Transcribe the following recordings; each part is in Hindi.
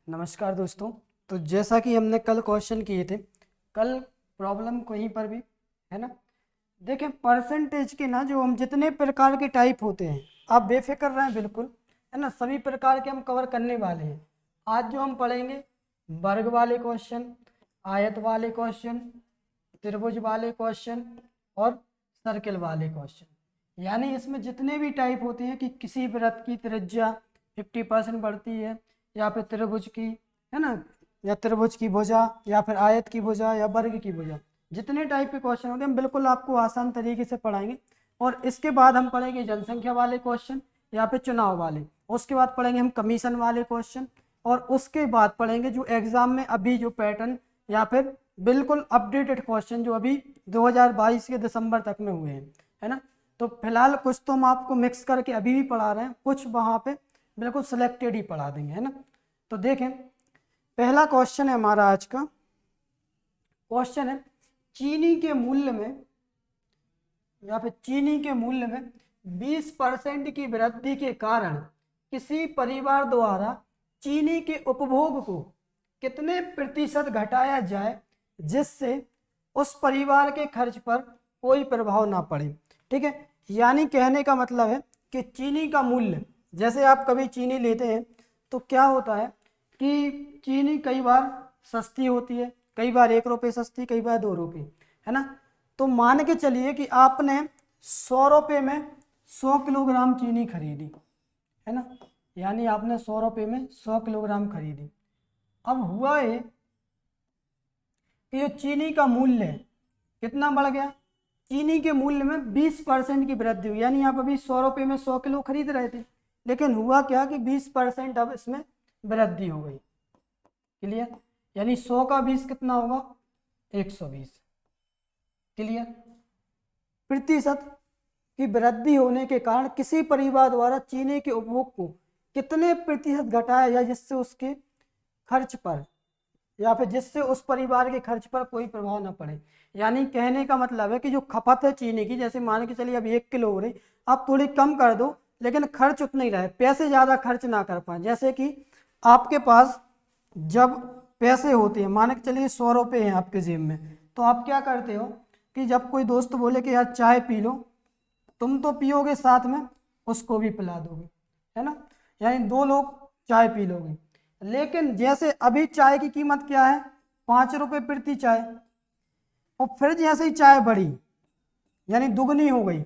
नमस्कार दोस्तों। तो जैसा कि हमने कल क्वेश्चन किए थे, कल प्रॉब्लम कहीं पर भी है ना, देखें परसेंटेज के ना जो हम जितने प्रकार के टाइप होते हैं आप बेफिक्र रहें, बिल्कुल है ना, सभी प्रकार के हम कवर करने वाले हैं। आज जो हम पढ़ेंगे वर्ग वाले क्वेश्चन, आयत वाले क्वेश्चन, त्रिभुज वाले क्वेश्चन और सर्किल वाले क्वेश्चन। यानी इसमें जितने भी टाइप होते हैं कि किसी वृत्त की त्रिज्या 50% बढ़ती है, या फिर त्रिभुज की, है ना, या त्रिभुज की भुजा, या फिर आयत की भुजा, या वर्ग की भुजा, जितने टाइप के क्वेश्चन होते हैं हम बिल्कुल आपको आसान तरीके से पढ़ाएंगे। और इसके बाद हम पढ़ेंगे जनसंख्या वाले क्वेश्चन या फिर चुनाव वाले, उसके बाद पढ़ेंगे हम कमीशन वाले क्वेश्चन, और उसके बाद पढ़ेंगे जो एग्जाम में अभी जो पैटर्न या फिर बिल्कुल अपडेटेड क्वेश्चन जो अभी 2022 के दिसंबर तक में हुए हैं, है ना। तो फिलहाल कुछ तो हम आपको मिक्स करके अभी भी पढ़ा रहे हैं, कुछ वहाँ पे बिल्कुल सिलेक्टेड ही पढ़ा देंगे, है ना। तो देखें पहला क्वेश्चन है हमारा आज का क्वेश्चन है, चीनी के मूल्य में या फिर चीनी के मूल्य में 20% की वृद्धि के कारण किसी परिवार द्वारा चीनी के उपभोग को कितने प्रतिशत घटाया जाए जिससे उस परिवार के खर्च पर कोई प्रभाव ना पड़े। ठीक है, यानी कहने का मतलब है कि चीनी का मूल्य, जैसे आप कभी चीनी लेते हैं तो क्या होता है कि चीनी कई बार सस्ती होती है, कई बार 1 रुपये सस्ती, कई बार 2 रुपये, है ना। तो मान के चलिए कि आपने 100 रुपये में 100 किलोग्राम चीनी खरीदी, है ना, यानी आपने 100 रुपये में 100 किलोग्राम खरीदी। अब हुआ ये कि जो चीनी का मूल्य है कितना बढ़ गया, चीनी के मूल्य में 20% की वृद्धि हुई। यानी आप अभी 100 रुपये में 100 किलो खरीद रहे थे, लेकिन हुआ क्या कि 20% अब इसमें वृद्धि हो गई। क्लियर, यानी 100 का 20 कितना होगा, 120। क्लियर, प्रतिशत की वृद्धि होने के कारण किसी परिवार द्वारा चीनी के उपभोग को कितने प्रतिशत घटाया जाए जिससे उसके खर्च पर या फिर जिससे उस परिवार के खर्च पर कोई प्रभाव न पड़े। यानी कहने का मतलब है कि जो खपत है चीनी की, जैसे मान के चलिए अब 1 किलो हो रही, आप थोड़ी कम कर दो लेकिन खर्च उतना ही रहे, पैसे ज़्यादा खर्च ना कर पाए। जैसे कि आपके पास जब पैसे होते हैं, मान के चलिए 100 रुपये हैं आपके जेब में, तो आप क्या करते हो कि जब कोई दोस्त बोले कि यार चाय पी लो, तुम तो पियोगे साथ में उसको भी पिला दोगे, है ना, यानी 2 लोग चाय पी लोगे। लेकिन जैसे अभी चाय की कीमत क्या है, 5 रुपये प्रति चाय, और फिर जैसे ही चाय बढ़ी यानी दुगनी हो गई,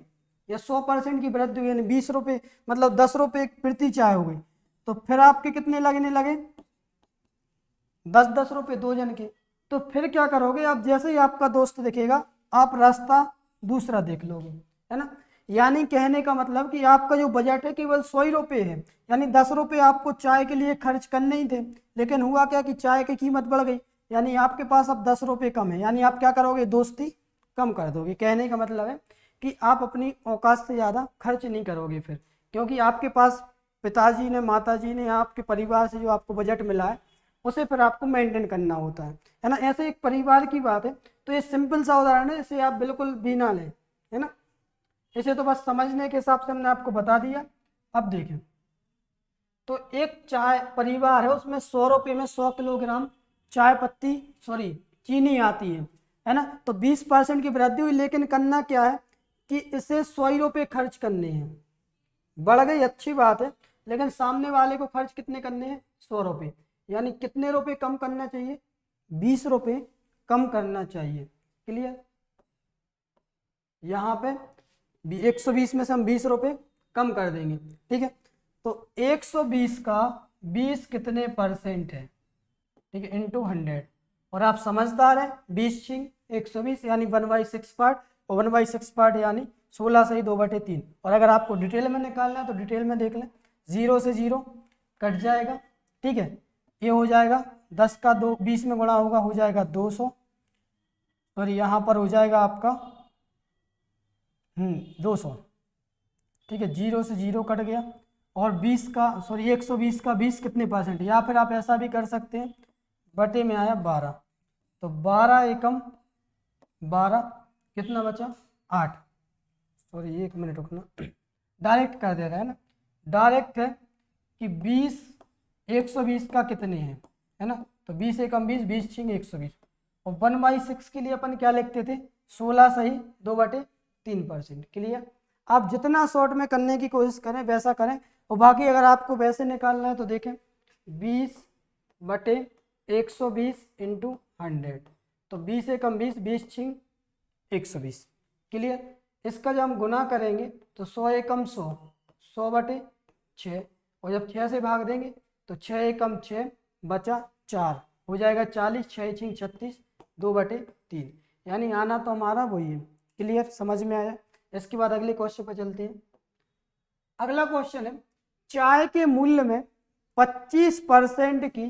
या 100% की वृद्धि हुई, यानी 20 रुपये मतलब 10 रुपये प्रति चाय हो गई, तो फिर आपके कितने लगने लगे, 10-10 रुपये 2 जन के। तो फिर क्या करोगे आप, जैसे ही आपका दोस्त दिखेगा आप रास्ता दूसरा देख लोगे, है ना। यानी कहने का मतलब कि आपका जो बजट है केवल 100 ही रुपये है, यानी 10 रुपये आपको चाय के लिए खर्च करने ही थे, लेकिन हुआ क्या कि चाय की कीमत बढ़ गई, यानी आपके पास अब 10 रुपये कम है, यानी आप क्या करोगे, दोस्ती कम कर दोगे। कहने का मतलब है कि आप अपनी औकात से ज़्यादा खर्च नहीं करोगे फिर, क्योंकि आपके पास पिताजी ने, माताजी ने, आपके परिवार से जो आपको बजट मिला है उसे फिर आपको मेंटेन करना होता है ना। ऐसे एक परिवार की बात है। तो ये सिंपल सा उदाहरण है, इसे आप बिल्कुल भी ना लें, है ना, इसे तो बस समझने के हिसाब से हमने आपको बता दिया। अब देखें तो एक चाय परिवार है, उसमें 100 रुपये में 100 किलोग्राम चाय पत्ती सॉरी चीनी आती है ना। तो 20% की वृद्धि हुई, लेकिन करना क्या है कि इसे 100 रुपये खर्च करने हैं। बढ़ गई अच्छी बात है, लेकिन सामने वाले को खर्च कितने करने हैं, 100 रुपये, यानी कितने रुपए कम करना चाहिए, 20 रुपये कम करना चाहिए। क्लियर, यहाँ पे 120 में से हम 20 रुपये कम कर देंगे। ठीक है, तो 120 का 20 कितने परसेंट है, ठीक है, इंटू 100। और आप समझदार हैं, 20 120 यानी 1/6 पार्ट, और 1/6 पार्ट यानी 16 सही 2/3। और अगर आपको डिटेल में निकालना है तो डिटेल में देख लें, 0 से 0 कट जाएगा। ठीक है, ये हो जाएगा 10 का 2 20 में गुणा होगा, हो जाएगा 200, और यहाँ पर हो जाएगा आपका 200। ठीक है, 0 से 0 कट गया, और 20 का 120 का 20 कितने परसेंट, या फिर आप ऐसा भी कर सकते हैं, बटे में आया 12, तो 12 एकम 12 कितना बचा 8। सॉरी 1 मिनट रुकना, डायरेक्ट कर दे रहा है ना, डायरेक्ट है कि 20 120 का कितने हैं है ना। तो 20 एकम 20, 20 छिंग 120। और 1/6 के लिए अपन क्या लिखते थे, 16 सही 2/3%। क्लियर। आप जितना शॉर्ट में करने की कोशिश करें वैसा करें। और बाकी अगर आपको वैसे निकालना है तो देखें 20/120 इंटू 100, तो 20 एकम 20, 20 छिंग 120। क्लियर। इसका जब हम गुना करेंगे तो 100 एकम 100, 100/6, और जब 6 से भाग देंगे तो 6 एकम 6 बचा 4, हो जाएगा 40, 6 छिंग 36, 2/3। यानी आना तो हमारा वही है। क्लियर, समझ में आया। इसके बाद अगले क्वेश्चन पर चलते हैं। अगला क्वेश्चन है, चाय के मूल्य में 25% की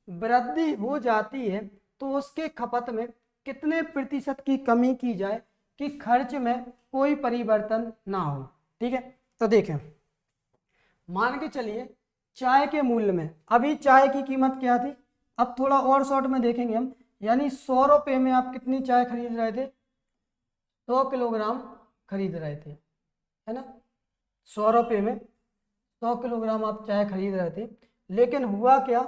वृद्धि हो जाती है तो उसके खपत में कितने प्रतिशत की कमी की जाए कि खर्च में कोई परिवर्तन ना हो। ठीक है, तो देखें, मान के चलिए चाय के मूल्य में, अभी चाय की कीमत क्या थी, अब थोड़ा और शॉर्ट में देखेंगे हम, यानी 100 रुपये में आप कितनी चाय खरीद रहे थे, 100 किलोग्राम खरीद रहे थे, है ना। 100 रुपये में 100 किलोग्राम आप चाय खरीद रहे थे, लेकिन हुआ क्या,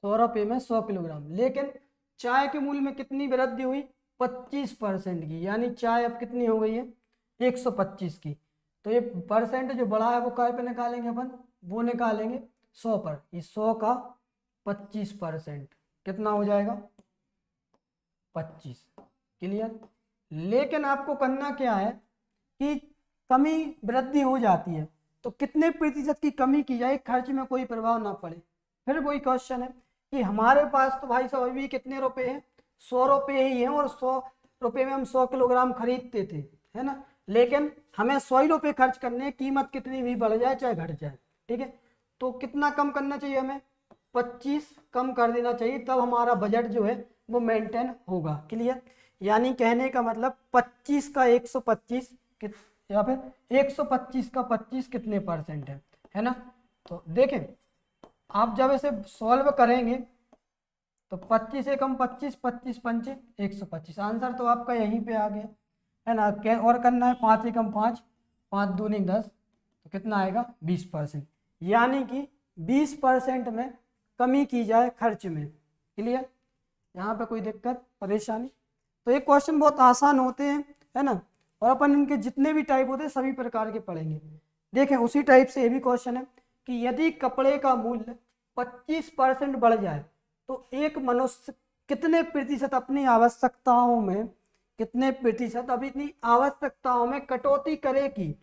100 रुपये में 100 किलोग्राम, लेकिन चाय के मूल्य में कितनी वृद्धि हुई, 25% की, यानी चाय अब कितनी हो गई है, 125 की। तो ये परसेंट जो बड़ा है वो काय पे निकालेंगे अपन, वो निकालेंगे 100 पर। ये 100 का 25% कितना हो जाएगा, 25। क्लियर। लेकिन आपको करना क्या है कि कमी वृद्धि हो जाती है तो कितने प्रतिशत की कमी की जाए खर्च में कोई प्रभाव ना पड़े। फिर वही क्वेश्चन है कि हमारे पास तो भाई साहब अभी कितने रुपए हैं, 100 रुपये ही हैं, और 100 रुपये में हम 100 किलोग्राम खरीदते थे, है ना। लेकिन हमें 100 ही रुपये खर्च करने हैं, कीमत कितनी भी बढ़ जाए चाहे घट जाए। ठीक है, तो कितना कम करना चाहिए हमें, 25 कम कर देना चाहिए, तब हमारा बजट जो है वो मेंटेन होगा। क्लियर। यानी कहने का मतलब 25 का 125 या फिर 125 का 25 कितने परसेंट है ना। तो देखें, आप जब इसे सॉल्व करेंगे तो 25 एकम 25, 25 पंचे 125, आंसर तो आपका यहीं पे आ गया, है ना। और करना है 5 एकम 5, 5 दूनी 10, तो कितना आएगा 20%, यानी कि 20% में कमी की जाए खर्च में। क्लियर, यहाँ पे कोई दिक्कत परेशानी। तो ये क्वेश्चन बहुत आसान होते हैं, है ना, और अपन इनके जितने भी टाइप होते हैं सभी प्रकार के पढ़ेंगे। देखें, उसी टाइप से ये भी क्वेश्चन है कि यदि कपड़े का मूल्य 25% बढ़ जाए तो एक मनुष्य कितने प्रतिशत अपनी आवश्यकताओं में, कितने प्रतिशत अपनी आवश्यकताओं में कटौती करे कि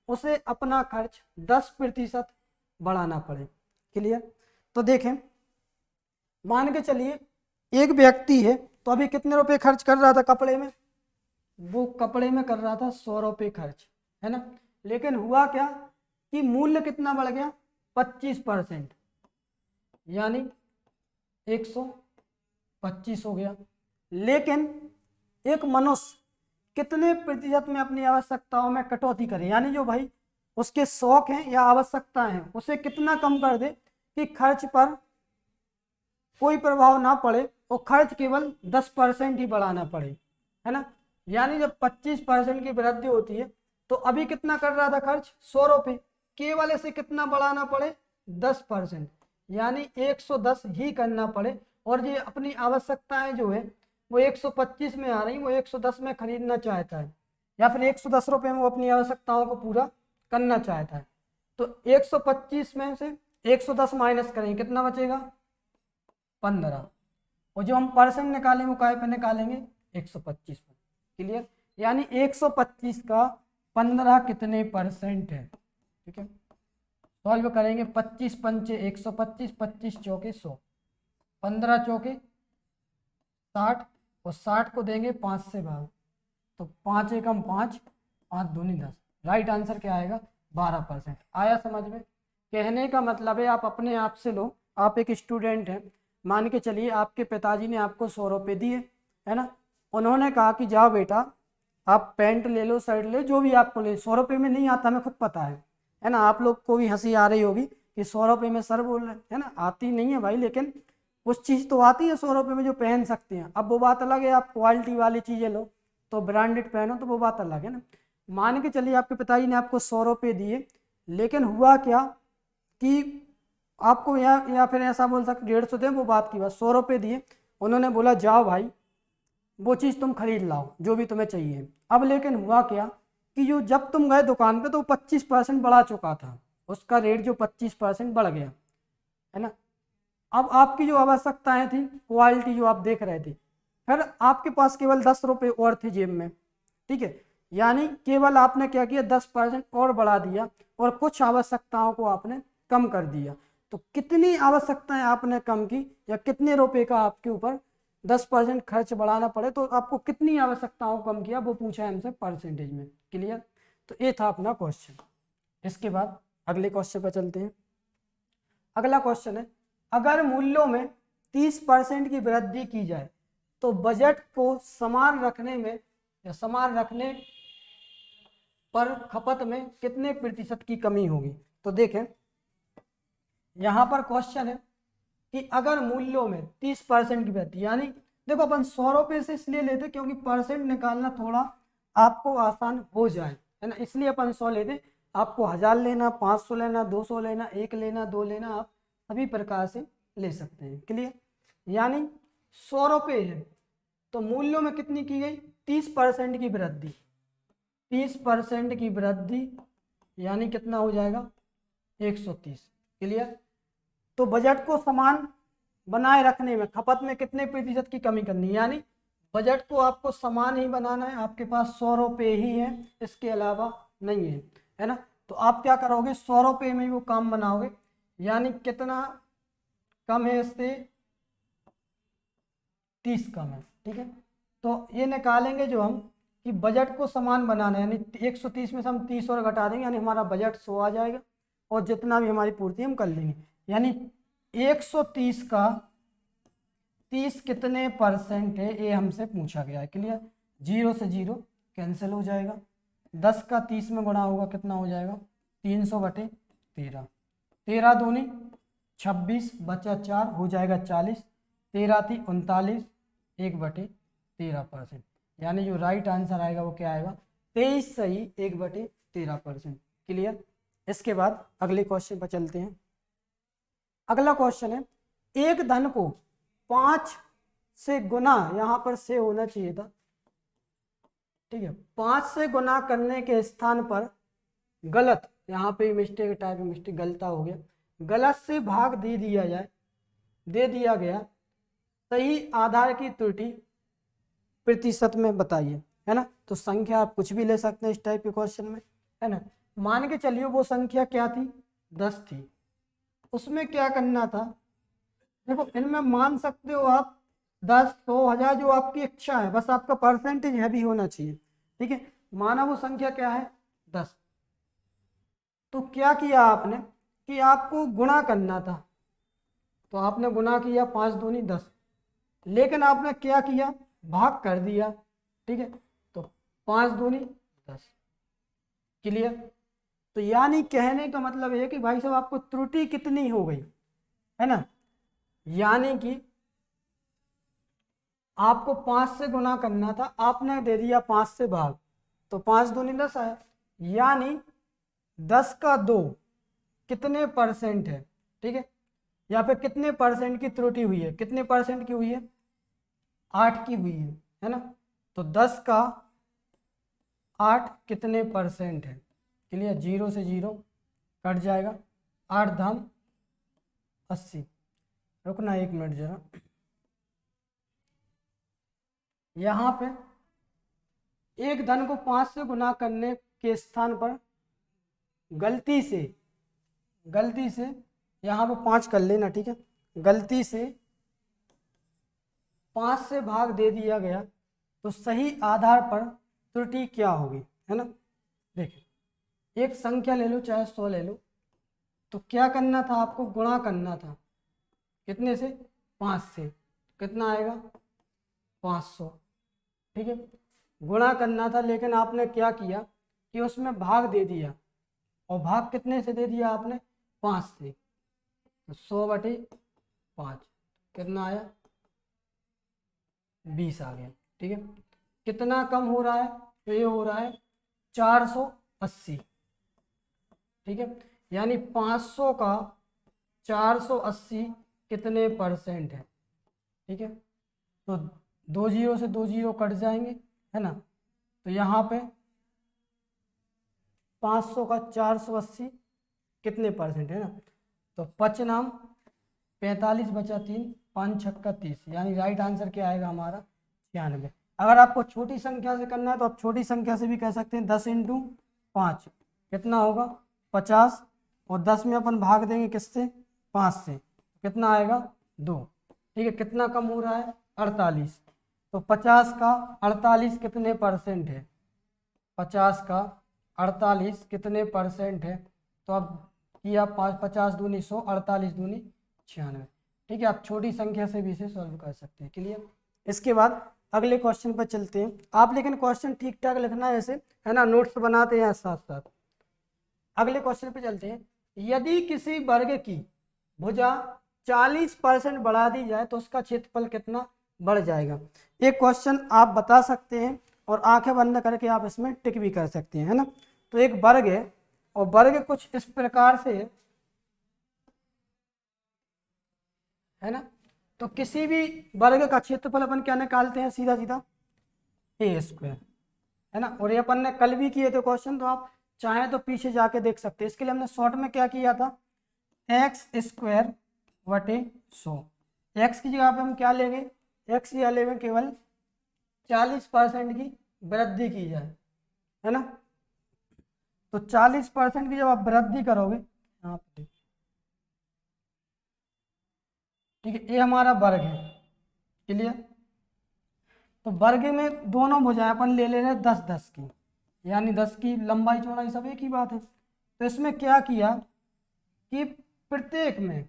उसे अपना खर्च 10% बढ़ाना पड़े। क्लियर। तो देखें, मान के चलिए एक व्यक्ति है तो अभी कितने रुपए खर्च कर रहा था कपड़े में, वो कपड़े में कर रहा था 100 रुपये खर्च, है ना। लेकिन हुआ क्या कि मूल्य कितना बढ़ गया, 25%, यानी 125 हो गया। लेकिन एक मनुष्य कितने प्रतिशत में अपनी आवश्यकताओं में कटौती करे, यानी जो भाई उसके शौक हैं या आवश्यकताएं हैं उसे कितना कम कर दे कि खर्च पर कोई प्रभाव ना पड़े और खर्च केवल 10% ही बढ़ाना पड़े, है ना। यानी जब 25% की वृद्धि होती है तो अभी कितना कर रहा था खर्च, 100 रुपये, केवल इसे कितना बढ़ाना पड़े, 10%, यानी 110 ही करना पड़े। और ये अपनी आवश्यकताएं जो है वो 125 में आ रही, वो 110 में खरीदना चाहता है, या फिर 110 रुपये में वो अपनी आवश्यकताओं को पूरा करना चाहता है। तो 125 में से 110 माइनस करेंगे, कितना बचेगा, 15, और जो हम परसेंट निकालेंगे वो काय पे निकालेंगे, 125 पर। क्लियर। यानी 125 का 15 कितने परसेंट है। ठीक है, सॉल्व करेंगे, 25 पंचे 125, 25 चौके 100, 15 चौके 60, और 60 को देंगे 5 से भाग, तो 5 एकम 5, 5 दूनी 10, राइट आंसर क्या आएगा, 12%। आया समझ में। कहने का मतलब है आप अपने आप से लो, आप एक स्टूडेंट हैं, मान के चलिए आपके पिताजी ने आपको 100 रुपये दिए, है ना। उन्होंने कहा कि जाओ बेटा आप पैंट ले लो, शर्ट ले, जो भी आपको ले, 100 रुपये में नहीं आता, हमें खुद पता है ना। आप लोग को भी हंसी आ रही होगी कि 100 रुपये में सर बोल रहे हैं ना, आती नहीं है भाई, लेकिन कुछ चीज़ तो आती है 100 रुपये में जो पहन सकते हैं। अब वो बात अलग है, आप क्वालिटी वाली चीज़ें लो तो ब्रांडेड पहनो तो वो बात अलग है ना। मान के चलिए आपके पिताजी ने आपको 100 रुपये दिए, लेकिन हुआ क्या कि आपको या फिर ऐसा बोल सकते 150 दें, वो बात की बात, 100 रुपये दिए, उन्होंने बोला जाओ भाई वो चीज़ तुम खरीद लाओ जो भी तुम्हें चाहिए। अब लेकिन हुआ क्या कि जो जब तुम गए दुकान पे तो 25% बढ़ा चुका था, उसका रेट जो 25% बढ़ गया, है ना। अब आपकी जो आवश्यकताएं थी, क्वालिटी जो आप देख रहे थे, फिर आपके पास केवल 10 रुपये और थे जेब में, ठीक है। यानी केवल आपने क्या किया, 10% और बढ़ा दिया और कुछ आवश्यकताओं को आपने कम कर दिया। तो कितनी आवश्यकताएं आपने कम की या कितने रुपए का आपके ऊपर 10% खर्च बढ़ाना पड़े, तो आपको कितनी आवश्यकताओं को कम किया, वो पूछा है हमसे परसेंटेज में। क्लियर। तो ये था अपना क्वेश्चन। इसके बाद अगले क्वेश्चन पर चलते हैं। अगला क्वेश्चन है, अगर मूल्यों में 30% की वृद्धि की जाए तो बजट को समान रखने में या समान रखने पर खपत में कितने प्रतिशत की कमी होगी। तो देखें यहाँ पर क्वेश्चन है कि अगर मूल्यों में 30% की वृद्धि, यानी देखो अपन 100 रुपये से इसलिए लेते क्योंकि परसेंट निकालना थोड़ा आपको आसान हो जाए, है ना, इसलिए अपन 100 लेते। आपको 1000 लेना, 500 लेना, 200 लेना, 1 लेना, 2 लेना, आप सभी प्रकार से ले सकते हैं। क्लियर। यानी 100 रुपये है तो मूल्यों में कितनी की गई, 30% की वृद्धि, 30% की वृद्धि यानी कितना हो जाएगा, 130। क्लियर। तो बजट को समान बनाए रखने में खपत में कितने प्रतिशत की कमी करनी है, यानी बजट को आपको समान ही बनाना है। आपके पास 100 रुपये ही है, इसके अलावा नहीं है, है ना। तो आप क्या करोगे, 100 रुपये में ही वो काम बनाओगे, यानी कितना कम है इससे, 30 कम है, ठीक है। तो ये निकालेंगे जो हम कि बजट को समान बनाना है, यानी 130 में से हम 30 और घटा देंगे, यानी हमारा बजट 100 आ जाएगा और जितना भी हमारी पूर्ति हम कर लेंगे। यानी 130 का 30 कितने परसेंट है, ये हमसे पूछा गया है। क्लियर। 0 से 0 कैंसिल हो जाएगा, 10 का 30 में गुणा होगा, कितना हो जाएगा, 300/13, 13 दूनी 26, बचा 4, हो जाएगा 40, 13 × 39, 1/13%। यानी जो राइट आंसर आएगा वो क्या आएगा, 23 सही 1/13%। क्लियर। इसके बाद अगले क्वेश्चन पर चलते हैं। अगला क्वेश्चन है, एक धन को 5 से गुना, यहां पर से होना चाहिए था, ठीक है, 5 से गुना करने के स्थान पर गलत, यहाँ पे मिस्टेक टाइप मिस्टेक गलता हो गया, गलत से भाग दे दिया जाए, दे दिया गया, सही आधार की त्रुटि प्रतिशत में बताइए, है ना। तो संख्या आप कुछ भी ले सकते हैं इस टाइप के क्वेश्चन में, है ना। मान के चलिए वो संख्या क्या थी, 10 थी, उसमें क्या करना था, देखो इनमें मान सकते हो आप 10, 100, 1000, जो आपकी इच्छा है, बस आपका परसेंटेज हैवी होना चाहिए, ठीक है। माना वो संख्या क्या है, 10, तो क्या किया आपने कि आपको गुणा करना था, तो आपने गुणा किया, 5 दूनी 10, लेकिन आपने क्या किया, भाग कर दिया, ठीक है, तो 5 दूनी 10। क्लियर। तो यानी कहने का मतलब है कि भाई साहब आपको त्रुटि कितनी हो गई, है ना, यानी कि आपको 5 से गुना करना था, आपने दे दिया 5 से भाग, तो 5 दूनी 10 आया, यानी 10 का 2 कितने परसेंट है, ठीक है, या फिर कितने परसेंट की त्रुटि हुई है, कितने परसेंट की हुई है, 8 की हुई है ना। तो 10 का 8 कितने परसेंट है। क्लियर। 0 से 0 कट जाएगा, 8 धाम 80। रुकना 1 मिनट जरा, यहाँ पे एक धन को 5 से गुना करने के स्थान पर गलती से यहाँ पे 5 कर लेना, ठीक है, गलती से 5 से भाग दे दिया गया, तो सही आधार पर त्रुटि क्या होगी, है ना। देखिए एक संख्या ले लो, चाहे 100 ले लो, तो क्या करना था, आपको गुणा करना था, कितने से, 5 से, कितना आएगा, 500, ठीक है, गुणा करना था, लेकिन आपने क्या किया कि उसमें भाग दे दिया, और भाग कितने से दे दिया आपने, 5 से, तो 100/5 कितना आया, 20 आ गया, ठीक है। कितना कम हो रहा है, तो ये हो रहा है 480, ठीक है। यानी 500 का 480 कितने परसेंट है, ठीक है। तो 2 जीरो से 2 जीरो कट जाएंगे, है ना। तो यहाँ पे 500 का 480 कितने परसेंट है ना। तो 5 नाम 45 बचा 3, 5 छक्का 30, यानी राइट आंसर क्या आएगा हमारा 96। अगर आपको छोटी संख्या से करना है तो आप छोटी संख्या से भी कह सकते हैं। 10 इंटू 5 कितना होगा 50, और 10 में अपन भाग देंगे किससे 5 से, कितना आएगा 2, ठीक है। कितना कम हो रहा है 48। तो 50 का 48 कितने परसेंट है, 50 का 48 कितने परसेंट है। तो अब किया 50 दूनी 100, 48 दूनी 96, ठीक है। आप छोटी संख्या से भी इसे सॉल्व कर सकते हैं। क्लियर। इसके बाद अगले क्वेश्चन पर चलते हैं। आप लेकिन क्वेश्चन ठीक ठाक लिखना है ऐसे, है ना, नोट्स बनाते हैं साथ साथ। अगले क्वेश्चन पे चलते हैं। यदि किसी वर्ग की भुजा 40% बढ़ा दी जाए तो उसका क्षेत्रफल कितना बढ़ जाएगा। एक क्वेश्चन आप बता सकते हैं और आंखें बंद करके आप इसमें टिक भी कर सकते हैं, है ना। तो एक वर्ग है और वर्ग कुछ इस प्रकार से है ना। तो किसी भी वर्ग का क्षेत्रफल अपन क्या निकालते हैं, सीधा सीधा ए स्क्वायर, है ना। और ये अपन ने कल भी किए थे क्वेश्चन, तो आप चाहें तो पीछे जाके देख सकते हैं। इसके लिए हमने शॉर्ट में क्या किया था, एक्स स्क्वायर बटे 100। एक्स की जगह पे हम क्या लेंगे, एक्स या लेंगे केवल 40% की वृद्धि की जाए, है ना। तो 40% की जब आप वृद्धि करोगे यहाँ पे, ठीक है, ये हमारा वर्ग है। क्लियर। तो वर्ग में दोनों भुजाएं अपन ले रहे हैं 10-10 की, यानी 10 की लंबाई चौड़ाई सब एक ही बात है। तो इसमें क्या किया कि प्रत्येक में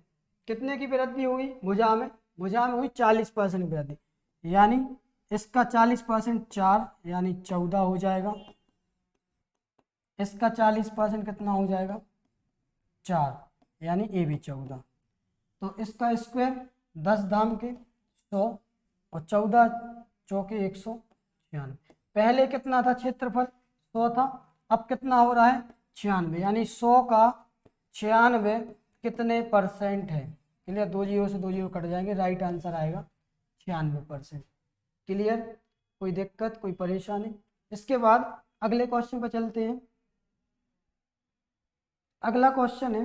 कितने की वृद्धि होगी, भुजा में हुई 40% वृद्धि, यानी इसका 40% 4 यानी 14 हो जाएगा। इसका 40% कितना हो जाएगा 4, यानी ये भी 14। तो इसका स्क्वायर 10 दाम के 100 और 14 चौके 196। पहले कितना था क्षेत्रफल 100 था, अब कितना हो रहा है 96, यानी 100 का 96 कितने परसेंट है। क्लियर। 2 जीरो से 2 जीरो कट जाएंगे, राइट आंसर आएगा 96%। क्लियर। कोई दिक्कत कोई परेशानी। इसके बाद अगले क्वेश्चन पर चलते हैं। अगला क्वेश्चन है,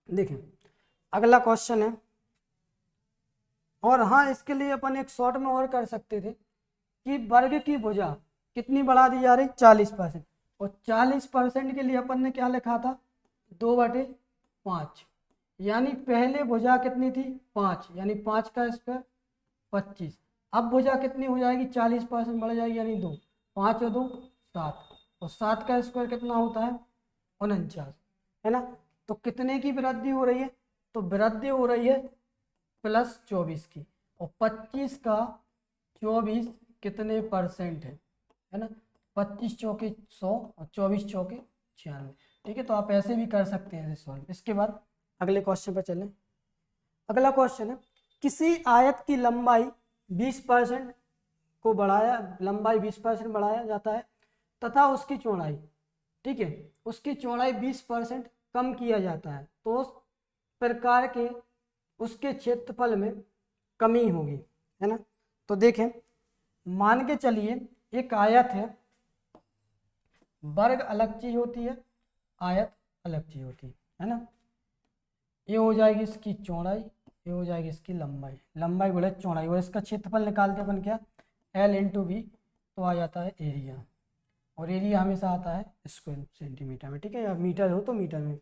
देखिए अगला क्वेश्चन है, और हाँ इसके लिए अपन एक शॉर्ट में और कर सकते थे कि वर्ग की भुजा कितनी बढ़ा दी जा रही 40%, और 40% के लिए अपन ने क्या लिखा था 2/5, यानी पहले भुजा कितनी थी 5, यानी 5 का स्क्वायर 25। अब भुजा कितनी हो जाएगी 40% बढ़ जाएगी, यानी 2, 5 और 2 7, और 7 का स्क्वायर कितना होता है 49, है ना। तो कितने की वृद्धि हो रही है, तो वृद्धि हो रही है +24 की, और 25 का 24 कितने परसेंट है ना। 25 चौके 100 और 24 चौके 96, ठीक है। तो आप ऐसे भी कर सकते हैं सॉल्व। इसके बाद अगले क्वेश्चन पर चलें। अगला क्वेश्चन है, किसी आयत की लंबाई 20% को बढ़ाया, लंबाई 20% बढ़ाया जाता है तथा उसकी चौड़ाई, ठीक है, उसकी चौड़ाई 20% कम किया जाता है, तो उस प्रकार के उसके क्षेत्रफल में कमी होगी, है ना। तो देखें, मान के चलिए एक आयत है, वर्ग अलग चीज होती है, आयत अलग चीज होती है ना। ये हो जाएगी इसकी चौड़ाई, ये हो जाएगी इसकी लंबाई, लंबाई गुणे चौड़ाई, और इसका क्षेत्रफल निकालते अपन क्या L इंटू वी, तो आ जाता है एरिया, और एरिया हमेशा आता है स्क्वायर सेंटीमीटर में, ठीक है, या मीटर हो तो मीटर में।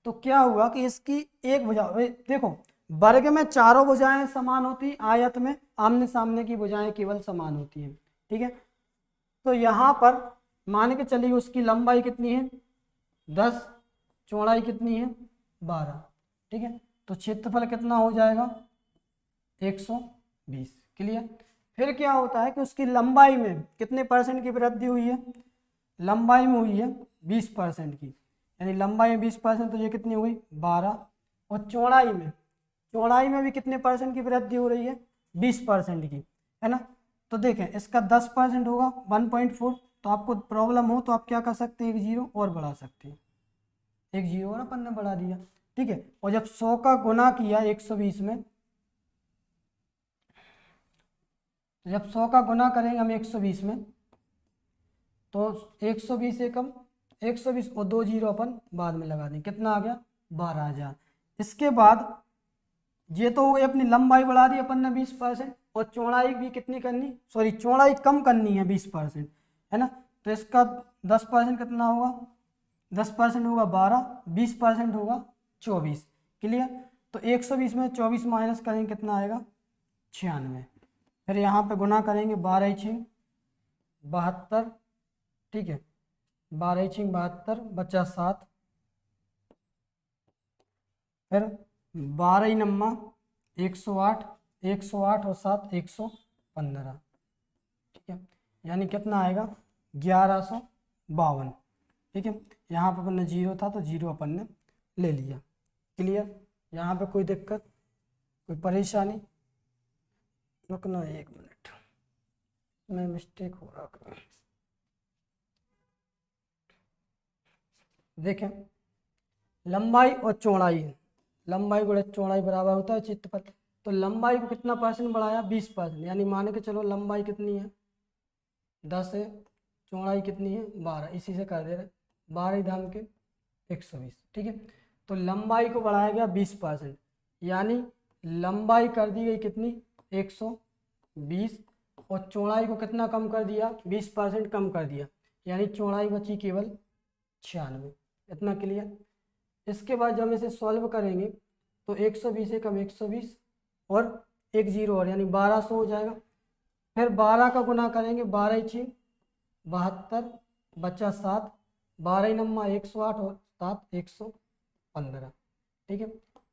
तो क्या हुआ कि इसकी एक भुजा, देखो वर्ग में चारों भुजाएं समान होती, आयत में आमने सामने की भुजाएं केवल समान होती हैं, ठीक है। तो यहाँ पर मान के चलिए उसकी लंबाई कितनी है 10, चौड़ाई कितनी है 12, ठीक है। तो क्षेत्रफल कितना हो जाएगा 120। क्लियर। फिर क्या होता है कि उसकी लंबाई में कितने परसेंट की वृद्धि हुई है, लंबाई में हुई है 20% की, यानी लंबाई में 20%, तो ये कितनी हुई 12, और चौड़ाई में भी कितने परसेंट की वृद्धि हो रही है 20% की, है ना। तो देखें इसका 10% होगा 1.4, तो आपको प्रॉब्लम हो तो आप क्या कर सकते हैं 1 जीरो और बढ़ा सकते हैं, एक जीरो और अपन ने बढ़ा दिया, ठीक है। और जब 100 का गुना किया 120 में, जब 100 का गुना करेंगे हम 120 में, तो 120 एकम 120 और 2 जीरो अपन बाद में लगा दें, कितना आ गया 12,000। इसके बाद ये तो हो गई अपनी लंबाई बढ़ा दी अपन ने 20%, और चौड़ाई भी कितनी करनी, सॉरी चौड़ाई कम करनी है 20%, है ना। तो इसका 10% कितना होगा, 10% होगा 12, 20% होगा 24, क्लियर। तो 120 में 24 माइनस करेंगे कितना आएगा 96, फिर यहाँ पे गुना करेंगे 12 6 72, ठीक है, 12 6 72 बचा 7, फिर 12 नम्मा 108, 108 और 7 115, ठीक है, यानी कितना आएगा 1152, ठीक है। यहाँ पर अपन ने जीरो था तो जीरो अपन ने ले लिया, क्लियर। यहाँ पे कोई दिक्कत, कोई परेशानी, रुकना 1 मिनट में मिस्टेक हो रहा। देखें लंबाई और चौड़ाई, लंबाई गुणा चौड़ाई बराबर होता है क्षेत्रफल। तो लंबाई को कितना परसेंट बढ़ाया 20%, यानी मान के चलो लंबाई कितनी है 10 है, चौड़ाई कितनी है 12, इसी से कर दे रहे 12 धाम के 120, ठीक है। तो लंबाई को बढ़ाया गया 20%, यानी लंबाई कर दी गई कितनी 120, और चौड़ाई को कितना कम कर दिया 20% कम कर दिया, यानी चौड़ाई बची केवल 96, इतना क्लियर। इसके बाद जब हम इसे सॉल्व करेंगे तो 120 से कम 120 और एक जीरो और, यानी 1200 हो जाएगा। फिर 12 का गुना करेंगे 12 6 72 बचा 7, 12 नम्मा 108 और 7 115, ठीक है।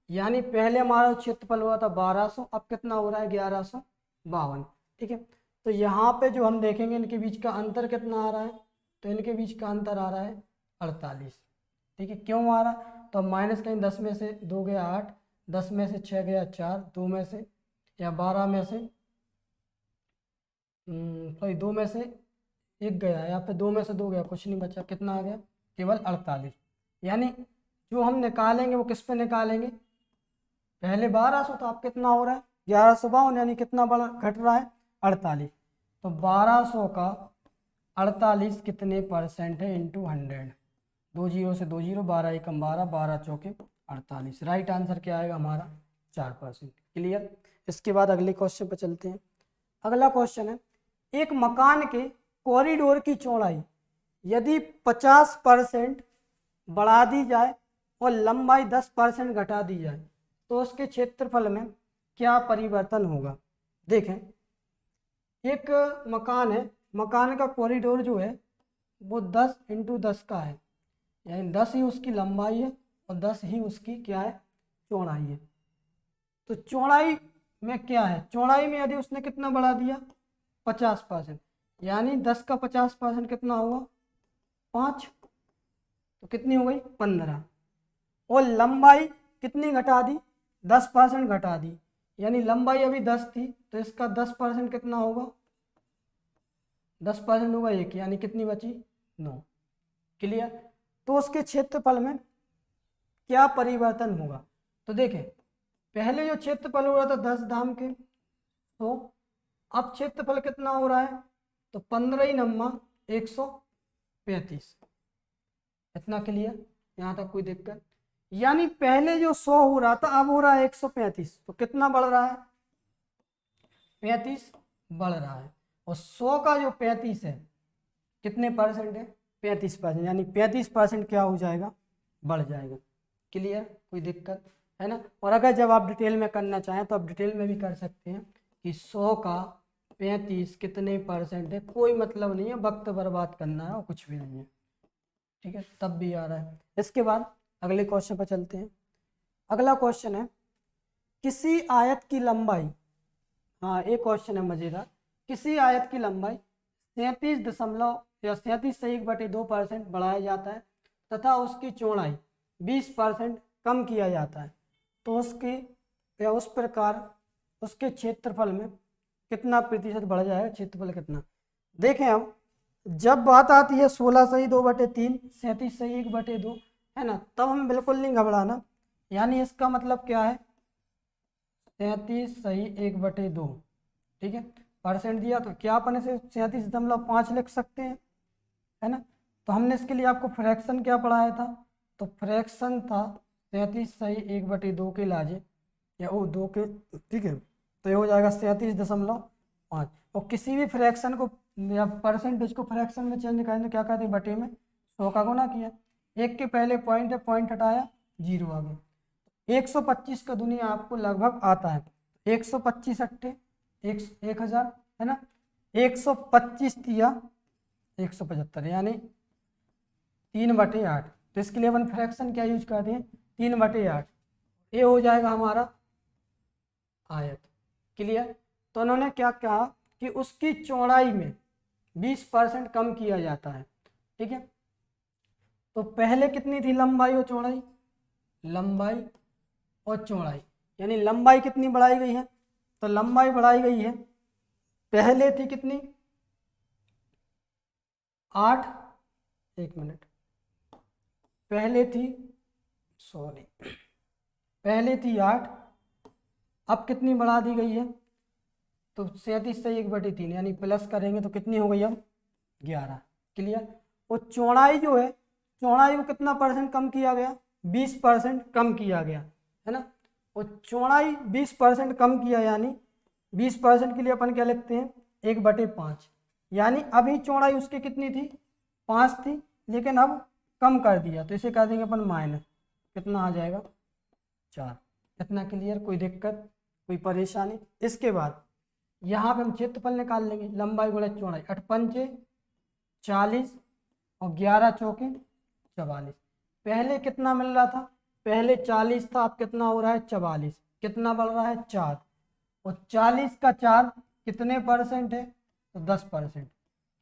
यानी पहले हमारा क्षेत्रफल हुआ था 1200, अब कितना हो रहा है 1152, ठीक है। तो यहाँ पे जो हम देखेंगे इनके बीच का अंतर कितना आ रहा है, तो इनके बीच का अंतर आ रहा है 48, ठीक है। क्यों आ रहा, तो माइनस कहीं 10 में से 2 गया 8, 10 में से 6 गया 4, 2 में से या 12 में से सॉरी 2 में से 1 गया, यहाँ पे 2 में से 2 गया, कुछ नहीं बचा, कितना आ गया केवल 48। यानी जो हम निकालेंगे वो किस पे निकालेंगे, पहले 1200 तो अब कितना हो रहा है 1152, यानी कितना बड़ा घट रहा है 48। तो 1200 का 48 कितने परसेंट है इंटू 100, 2 जीरो से 2 जीरो, 12 एकम 12, 12 चौके 48, राइट आंसर क्या आएगा हमारा 4%, क्लियर। इसके बाद अगले क्वेश्चन पर चलते हैं। अगला क्वेश्चन है, एक मकान के कॉरिडोर की चौड़ाई यदि 50% बढ़ा दी जाए और लंबाई 10% घटा दी जाए तो उसके क्षेत्रफल में क्या परिवर्तन होगा। देखें एक मकान है, मकान का कॉरिडोर जो है वो 10 इंटू 10 का है, यानी 10 ही उसकी लंबाई है और 10 ही उसकी क्या है चौड़ाई है। तो चौड़ाई में क्या है, चौड़ाई में यदि उसने कितना बढ़ा दिया 50%, यानी 10 का 50% कितना होगा 5, तो कितनी हो गई 15, और लंबाई कितनी घटा दी 10% घटा दी, यानी लंबाई अभी 10 थी तो इसका 10% कितना होगा 10% होगा 1, यानी कितनी बची 9, क्लियर। तो उसके क्षेत्रफल में क्या परिवर्तन होगा, तो देखें पहले जो क्षेत्रफल हो रहा था 10 धाम के, तो अब क्षेत्रफल कितना हो रहा है, तो 15 नम्मा 135, इतना क्लियर, यहाँ तक कोई दिक्कत। यानी पहले जो 100 हो रहा था अब हो रहा है 135, तो कितना बढ़ रहा है 35 बढ़ रहा है, और 100 का जो 35 है कितने परसेंट है 35%, यानी 35% क्या हो जाएगा बढ़ जाएगा, क्लियर, कोई दिक्कत है ना। और अगर जब आप डिटेल में करना चाहें तो आप डिटेल में भी कर सकते हैं कि 100 का 35 कितने परसेंट है, कोई मतलब नहीं है, वक्त बर्बाद करना है और कुछ भी नहीं है, ठीक है, तब भी आ रहा है। इसके बाद अगले क्वेश्चन पर चलते हैं। अगला क्वेश्चन है, किसी आयत की लंबाई, हाँ एक क्वेश्चन है मजेदार, किसी आयत की लंबाई 37.2% बढ़ाया जाता है तथा उसकी चौड़ाई 20% कम किया जाता है, तो उसकी या उस प्रकार उसके क्षेत्रफल में कितना प्रतिशत बढ़ जाएगा, क्षेत्रफल कितना। देखें अब जब बात आती है 16 सही 2/3, 37 सही 1/2, है ना, तब हमें बिल्कुल नहीं घबराना। यानी इसका मतलब क्या है, 37 सही 1/2। ठीक है, परसेंट दिया तो क्या अपन इसे 37.5 लिख सकते हैं, है ना। तो हमने इसके लिए आपको फ्रैक्शन क्या पढ़ाया था, तो फ्रैक्शन था 37 सही 1/2 के लाजे या वो 2 के, ठीक है। तो ये हो जाएगा 37.5। और किसी भी फ्रैक्शन को या परसेंटेज को फ्रैक्शन में चेंज करें तो क्या कहते हैं, बटे में 100 का गुना किया, एक के पहले पॉइंट है, पॉइंट हटाया 0 आ गया। 125 का दुनिया आपको लगभग आता है, 125 अट्ठे 1000, है ना। 125 दिया 175, यानी 3/8। तो इसके लिए अपन फ्रैक्शन क्या यूज करते हैं, 3/8। ये हो जाएगा हमारा आयत। क्लियर। तो उन्होंने क्या कहा कि उसकी चौड़ाई में 20% कम किया जाता है। ठीक है, तो पहले कितनी थी लंबाई और चौड़ाई, लंबाई और चौड़ाई, यानी लंबाई कितनी बढ़ाई गई है, तो लंबाई बढ़ाई गई है, पहले थी कितनी 8, 1 मिनट, पहले थी, सॉरी, पहले थी 8, अब कितनी बढ़ा दी गई है, तो 37 से 1/3, यानी प्लस करेंगे तो कितनी हो गई अब 11। क्लियर। और चौड़ाई जो है, चौड़ाई को कितना परसेंट कम किया गया, 20% कम किया गया, है ना। और चौड़ाई 20% कम किया, यानी 20% के लिए अपन क्या लिखते हैं, 1/5। यानी अभी चौड़ाई उसकी कितनी थी, 5 थी, लेकिन अब कम कर दिया, तो इसे कर देंगे अपन माइनस, कितना आ जाएगा 4। इतना क्लियर, कोई दिक्कत कोई परेशानी। इसके बाद यहाँ पे हम क्षेत्रफल निकाल लेंगे, लंबाई गुणा चौड़ाई, 8 पंचे 40 और 11 चौके 44। पहले कितना मिल रहा था, पहले 40 था, अब कितना हो रहा है 44, कितना बढ़ रहा है 4, और 40 का 4 कितने परसेंट है, तो 10%।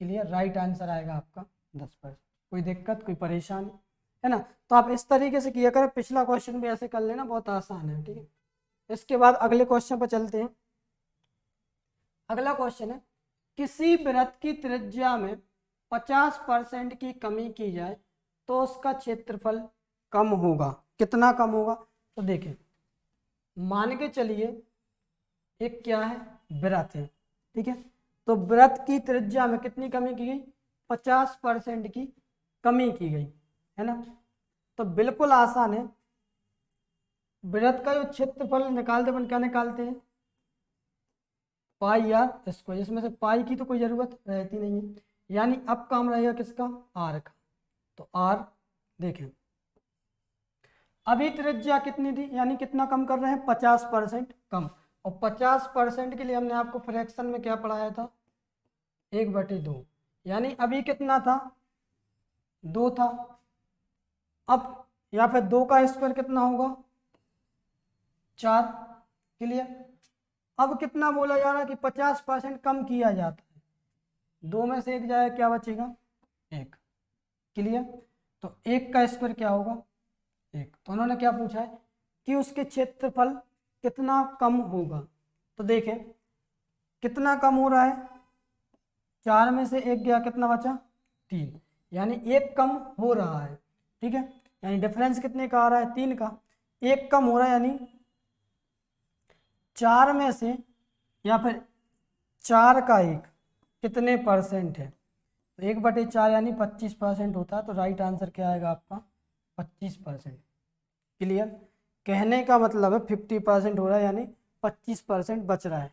क्लियर, राइट आंसर आएगा आपका 10%। कोई दिक्कत कोई परेशानी, है ना। तो आप इस तरीके से किया करें, पिछला क्वेश्चन भी ऐसे कर लेना, बहुत आसान है। ठीक है, इसके बाद अगले क्वेश्चन पर चलते हैं। अगला क्वेश्चन है, किसी वृत्त की त्रिज्या में 50% की कमी की जाए तो उसका क्षेत्रफल कम होगा, कितना कम होगा, तो देखें, मान के चलिए एक क्या है, वृत्त है। ठीक है, तो वृत्त की त्रिज्या में कितनी कमी की गई, 50% की कमी की गई, है ना। तो बिल्कुल आसान है, वृत्त का जो क्षेत्रफल निकालते अपन क्या निकालते हैं, पाई आर स्क्वायर, इसमें से पाई की तो कोई ज़रूरत रहती नहीं है, यानी अब काम रहेगा किसका, आर का। तो आर देखें, अभी त्रिज्या कितनी थी, यानी कितना कम कर रहे हैं, 50% कम। और 50% के लिए हमने आपको फ्रैक्शन में क्या पढ़ाया था, 1/2, यानी अभी कितना था 2 था, अब या फिर 2 का स्क्वायर कितना होगा 4। क्लियर। अब कितना बोला जा रहा है कि 50% कम किया जाता है, 2 में से 1 जाए क्या बचेगा 1। क्लियर। तो 1 का स्क्वायर क्या होगा 1। तो उन्होंने क्या पूछा है कि उसके क्षेत्रफल कितना कम होगा, तो देखें कितना कम हो रहा है, 4 में से 1 गया, कितना बचा 3, यानी 1 कम हो रहा है। ठीक है, यानी डिफरेंस कितने का आ रहा है, 3 का, 1 कम हो रहा है, यानी 4 में से या फिर 4 का 1 कितने परसेंट है, तो 1/4 यानी 25% होता है। तो राइट आंसर क्या आएगा आपका 25%। क्लियर। कहने का मतलब है 50% हो रहा है, यानी 25% बच रहा है।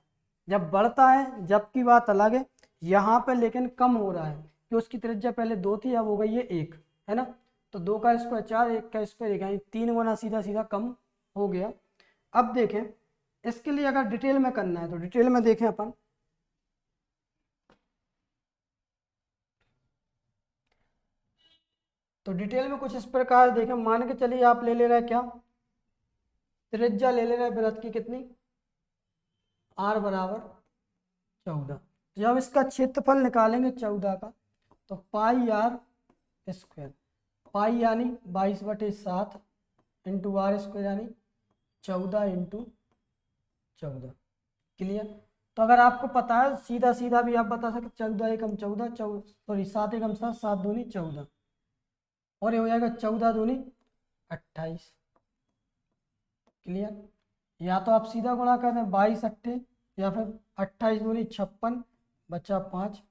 जब बढ़ता है जब की बात अलग है, यहाँ पे लेकिन कम हो रहा है कि उसकी त्रिज्या पहले 2 थी, अब हो गई है 1, है ना। तो 2 का स्क्वायर 4, 1 का स्क्वायर 1, यानी 3 गुना सीधा सीधा कम हो गया। अब देखें, इसके लिए अगर डिटेल में करना है तो डिटेल में देखें अपन, तो डिटेल में कुछ इस प्रकार देखें, मान के चलिए आप ले रहे हैं क्या, त्रिज्या ले रहे हैं वृत्त की कितनी, r बराबर 14। तो जब इसका क्षेत्रफल निकालेंगे 14 का, तो पाई आर स्क्वायर, पाई यानी 22/7 इंटू आर स्क्वायर यानी 14 इंटू 14। क्लियर। तो अगर आपको पता है सीधा सीधा भी आप बता सकते, 14 एकम 14, सॉरी 7 एकम 7, 7 दूनी 14, और ये हो जाएगा 14 दूनी 28। क्लियर। या तो आप सीधा गुणा कर दें 22 अट्ठे, या फिर 28 दूनी 56 बचा 5,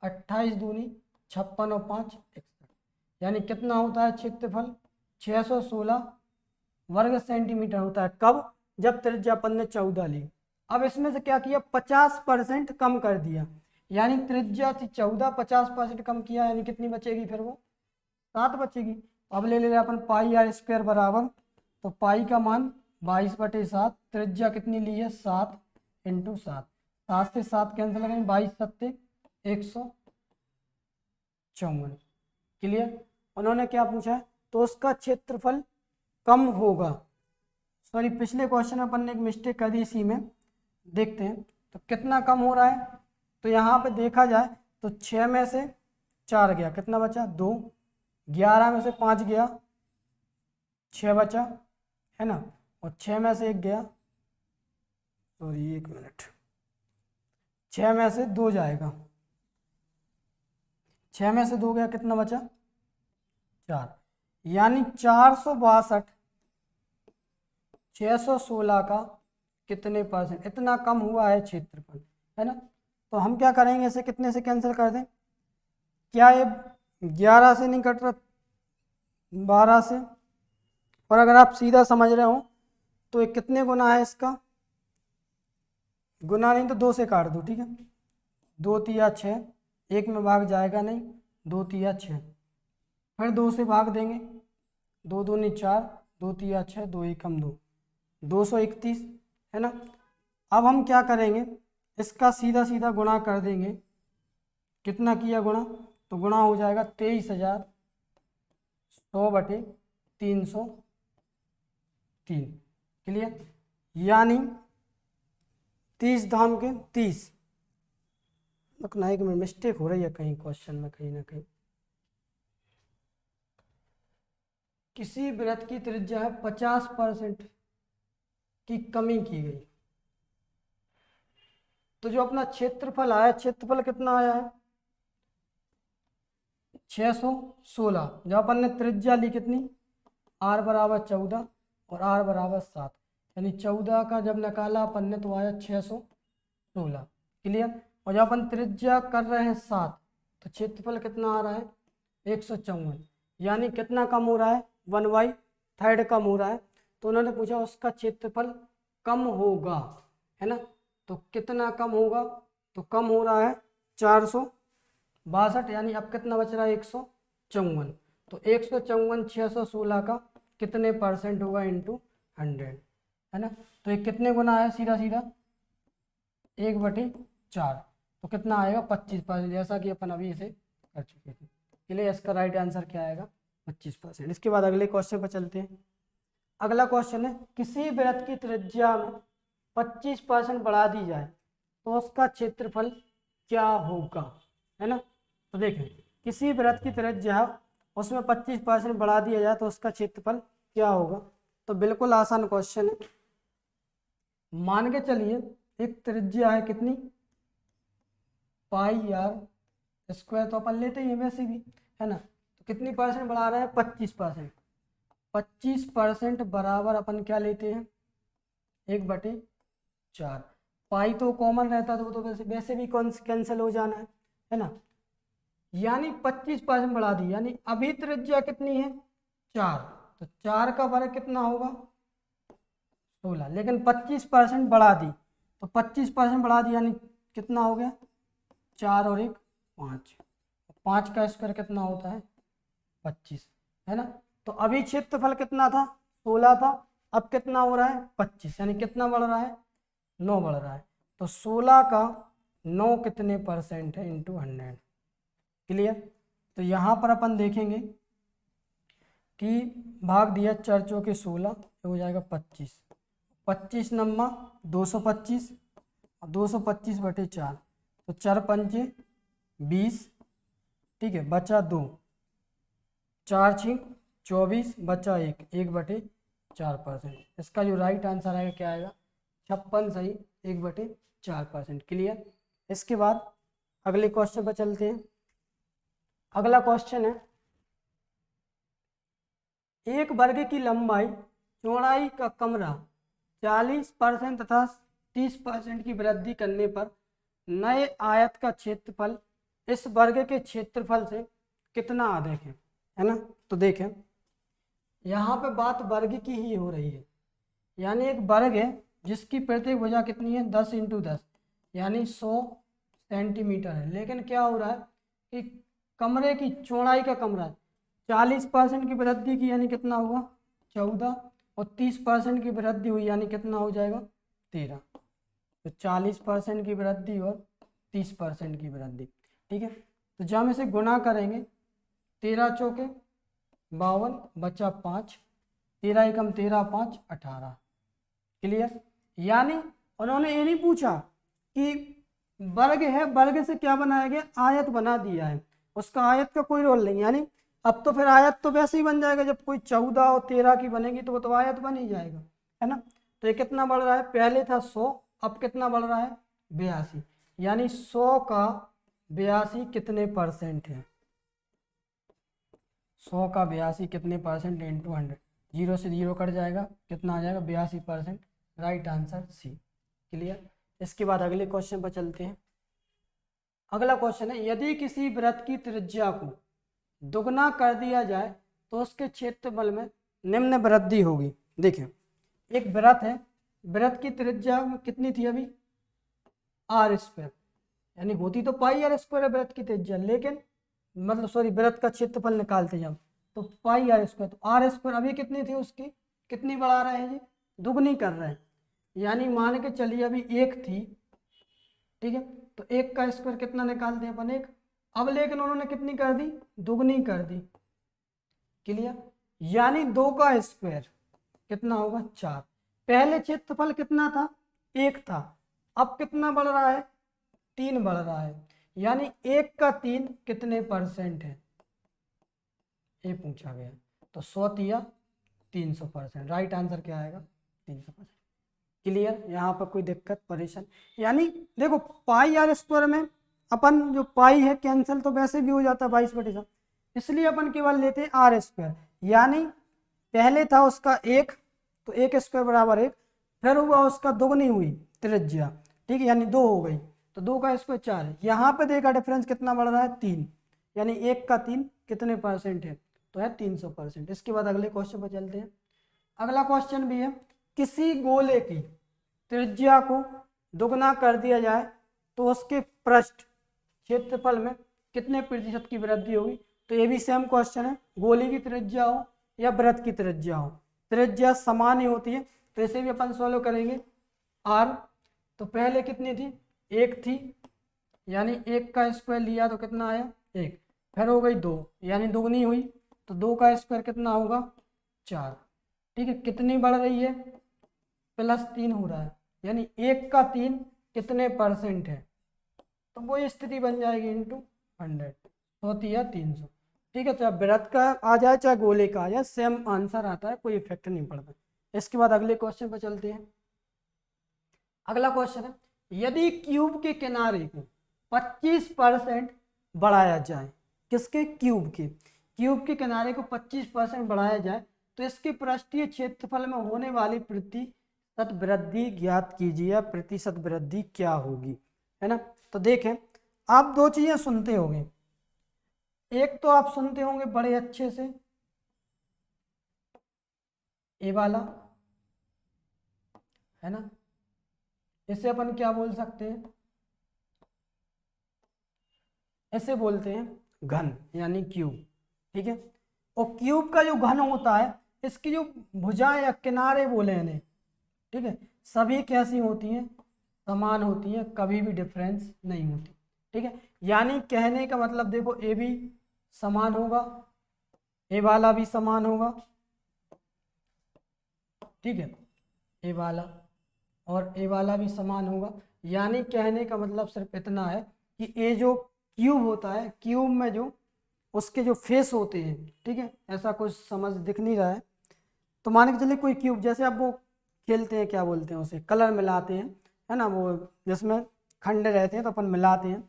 28 दूनी 56 और 5 61। यानी कितना होता है क्षेत्रफल? 616 वर्ग सेंटीमीटर होता है। कब? जब त्रिज्या अपन ने 14 ली। अब इसमें से क्या किया? 50% कम कर दिया, यानी त्रिज्या थी 14, 50% कम किया, यानी कितनी बचेगी फिर वो? 7 बचेगी। अब ले ले अपन पाई आर स्क्वायर बराबर, तो पाई का मान 22/7, त्रिज्या कितनी ली है? 7 × 7, 7 से 7 कैंसिल करेंगे, 22 सत्ते 154। क्लियर। उन्होंने क्या पूछा है? तो उसका क्षेत्रफल कम होगा। सॉरी, पिछले क्वेश्चन में अपन ने एक मिस्टेक कर दी, इसी में देखते हैं तो कितना कम हो रहा है। तो यहाँ पे देखा जाए तो 6 में से 4 गया, कितना बचा? 2। 11 में से 5 गया, 6 बचा, है ना। और 6 में से 1 गया, सॉरी 1 मिनट, 6 में से 2 जाएगा, 6 में से 2 गया, कितना बचा? 4। यानी 462 616 का कितने परसेंट? इतना कम हुआ है क्षेत्रफल, है ना। तो हम क्या करेंगे, इसे कितने से कैंसिल कर दें? क्या ये 11 से नहीं कट रहा, 12 से। और अगर आप सीधा समझ रहे हो तो ये कितने गुना है इसका? गुना नहीं तो 2 से काट दो, ठीक है। 2 तिया 6, 1 में भाग जाएगा नहीं, 2 तिया 6, फिर 2 से भाग देंगे, 2 दूनी 4, 2 तिया 6, 2 एकम 2, 231, है ना। अब हम क्या करेंगे, इसका सीधा सीधा गुणा कर देंगे। कितना किया गुणा? तो गुणा हो जाएगा 23,100/303। क्लियर। यानी 30 धाम के 30। रुकना एक मिनट, मिस्टेक हो रही है कहीं क्वेश्चन में, कहीं ना कहीं। किसी वृत्त की त्रिज्या है 50% की कमी की गई। तो जो अपना क्षेत्रफल आया, क्षेत्रफल कितना आया है? 616। जब अपन ने त्रिज्या ली कितनी? r बराबर 14 और r बराबर 7, यानी 14 का जब निकाला अपन ने तो आया 616। क्लियर। और जब अपन त्रिज्या कर रहे हैं 7, तो क्षेत्रफल कितना आ रहा है? 154। यानी कितना कम हो रहा है? 1/3 कम हो रहा है। तो उन्होंने पूछा उसका क्षेत्रफल कम होगा, है ना। तो कितना कम होगा? तो कम हो रहा है 462, यानी अब कितना बच रहा है? 154। तो 154 616 का कितने परसेंट होगा? × 100, है ना। तो ये कितने गुना है? सीधा सीधा 1/4, तो कितना आएगा? 25%, जैसा कि अपन अभी इसे कर चुके थे। इसलिए इसका राइट आंसर क्या आएगा? 25%। इसके बाद अगले क्वेश्चन पर चलते हैं। अगला क्वेश्चन है, किसी वृत्त की त्रिज्या में 25% बढ़ा दी जाए तो उसका क्षेत्रफल क्या होगा, है ना। तो देखें, किसी वृत्त की त्रिज्या उसमें 25% बढ़ा दिया जाए तो उसका क्षेत्रफल क्या होगा। तो बिल्कुल आसान क्वेश्चन है। मान के चलिए एक त्रिज्या है कितनी? पाई आर स्क्वायर, तो अपन लेते ही हैं वैसे भी, है ना। तो कितनी परसेंट बढ़ा रहे हैं? 25%। 25% बराबर अपन क्या लेते हैं? 1/4। पाई तो कॉमन रहता तो वो तो वैसे वैसे भी कैंसिल हो जाना है ना। यानी 25% बढ़ा दी, यानी अभी त्रिज्या कितनी है? 4, तो 4 का वर्ग कितना होगा? 16। लेकिन 25% बढ़ा दी, तो 25% बढ़ा दी यानी कितना हो गया? 4 और 1 5, 5 का स्क्वायर कितना होता है? 25, है ना। तो अभी क्षेत्रफल कितना था? 16 था। अब कितना हो रहा है? 25, यानी कितना बढ़ रहा है? 9 बढ़ रहा है। तो 16 का 9 कितने परसेंट है? × 100। क्लियर। तो यहाँ पर अपन देखेंगे कि भाग दिया 4 चौके 16, तो हो जाएगा 25। 25 नम्मा 225 और 225/4, तो 4 पंचे 20, ठीक है। बचा 2, 4 6 24, बचा 1, 1/4%। इसका जो राइट आंसर आएगा क्या आएगा? 56 सही 1/4%। क्लियर। इसके बाद अगले क्वेश्चन पर चलते हैं। अगला क्वेश्चन है, एक वर्ग की लंबाई चौड़ाई का कमरा 40% तथा 30% की वृद्धि करने पर नए आयत का क्षेत्रफल इस वर्ग के क्षेत्रफल से कितना अधिक है ना। तो देखें यहाँ पे बात वर्ग की ही हो रही है, यानी एक वर्ग है जिसकी प्रत्येक भुजा कितनी है 10 × 10 यानी 100 सेंटीमीटर है। लेकिन क्या हो रहा है कि कमरे की चौड़ाई का कमरा 40% की वृद्धि की यानी कितना होगा 14, और 30% की वृद्धि हुई यानी कितना हो जाएगा 13। तो 40% की वृद्धि और 30% की वृद्धि, ठीक है। तो जब हम इसे गुणा करेंगे 13 चौके 52 बचा 5, 13 एकम 13 5 18। क्लियर। यानी उन्होंने ये नहीं पूछा कि वर्ग है, वर्ग से क्या बनाया गया आयत बना दिया है, उसका आयत का कोई रोल नहीं। यानी अब तो फिर आयत तो वैसे ही बन जाएगा, जब कोई 14 और 13 की बनेगी तो वो तो आयत बन ही जाएगा, है ना। तो ये कितना बढ़ रहा है, पहले था 100 अब कितना बढ़ रहा है 82, यानी 100 का 82 कितने परसेंट है, 100 का 82 कितने परसेंट इंटू 100, 0 से 0 कट जाएगा, कितना आ जाएगा 82%। Right answer C. क्लियर। इसके बाद अगले क्वेश्चन पर चलते हैं। अगला क्वेश्चन है यदि किसी वृत्त की त्रिज्या को दुगना कर दिया जाए तो उसके क्षेत्रफल में निम्न वृद्धि होगी। देखिए एक वृत्त है, वृत्त की त्रिज्या कितनी थी अभी r², यानी होती तो πr² है वृत्त की त्रिज्या, लेकिन मतलब सॉरी वृत्त का क्षेत्रफल निकालते जब तो πr², तो r² अभी कितनी थी उसकी कितनी बढ़ा रहे हैं जी दुगनी कर रहे हैं, यानी मान के चलिए अभी 1 थी, ठीक है। तो 1 का स्क्वायर कितना निकालते हैं अपन 1, अब लेकिन उन्होंने कितनी कर दी दुगनी कर दी। क्लियर। यानी 2 का स्क्वायर कितना होगा 4। पहले क्षेत्रफल कितना था 1 था, अब कितना बढ़ रहा है 3 बढ़ रहा है, यानी 1 का 3 कितने परसेंट है ये पूछा गया। तो 100 या 300%। राइट आंसर क्या आएगा 300%। क्लियर। यहाँ पर कोई दिक्कत परेशान, यानी देखो πr² में अपन जो पाई है कैंसिल तो वैसे भी हो जाता है 22/7, इसलिए अपन केवल लेते हैं r², यानी पहले था उसका 1 तो 1² बराबर 1, फिर हुआ उसका दुगनी हुई त्रिज्या, ठीक है, यानी 2 हो गई, तो 2 का स्क्वायर 4 है। यहाँ पे देखा डिफरेंस कितना बढ़ रहा है 3, यानी 1 का 3 कितने परसेंट है तो है 300%। इसके बाद अगले क्वेश्चन पर चलते हैं। अगला क्वेश्चन भी है किसी गोले की त्रिज्या को दुगना कर दिया जाए तो उसके पृष्ठ क्षेत्रफल में कितने प्रतिशत की वृद्धि होगी। तो ये भी सेम क्वेश्चन है, गोले की त्रिज्या हो या वृत्त की त्रिज्या हो, त्रिज्या समान ही होती है, तो इसे भी अपन सॉल्व करेंगे। r तो पहले कितनी थी 1 थी, यानी 1 का स्क्वायर लिया तो कितना आया 1, फिर हो गई 2 यानी दुगनी हुई, तो 2 का स्क्वायर कितना होगा 4, ठीक है। कितनी बढ़ रही है +3 हो रहा है, यानी 1 का 3 कितने परसेंट है, तो वो स्थिति बन जाएगी इंटू 100, 100 या 300, ठीक है। चाहे वृत्त का आ जाए चाहे गोले का आ जाए सेम आंसर आता है, कोई इफेक्ट नहीं पड़ता। इसके बाद अगले क्वेश्चन पर चलते हैं। अगला क्वेश्चन है यदि क्यूब के किनारे को 25% बढ़ाया जाए, किसके क्यूब के किनारे को 25% बढ़ाया जाए तो इसके पृष्ठीय क्षेत्रफल में होने वाली प्रतिशत वृद्धि ज्ञात कीजिए, या प्रतिशत वृद्धि क्या होगी, है ना। तो देखें आप दो चीजें सुनते होंगे, एक तो आप सुनते होंगे बड़े अच्छे से ए वाला, है ना, इसे अपन क्या बोल सकते हैं, ऐसे बोलते हैं घन यानी क्यूब, ठीक है। और क्यूब का जो घन होता है इसकी जो भुजाएं या किनारे बोले इन्हें, ठीक है, सभी कैसी होती हैं समान होती हैं, कभी भी डिफरेंस नहीं होती, ठीक है। यानी कहने का मतलब देखो ए भी समान होगा, ए वाला भी समान होगा, ठीक है, ए वाला और ए वाला भी समान होगा। यानी कहने का मतलब सिर्फ इतना है कि ए जो क्यूब होता है, क्यूब में जो उसके जो फेस होते हैं, ठीक है, ऐसा कुछ समझ दिख नहीं रहा है, तो मान के चलिए कोई क्यूब जैसे आप वो खेलते हैं क्या बोलते हैं उसे कलर मिलाते हैं, है ना, वो जिसमें खंड रहते हैं तो अपन मिलाते हैं,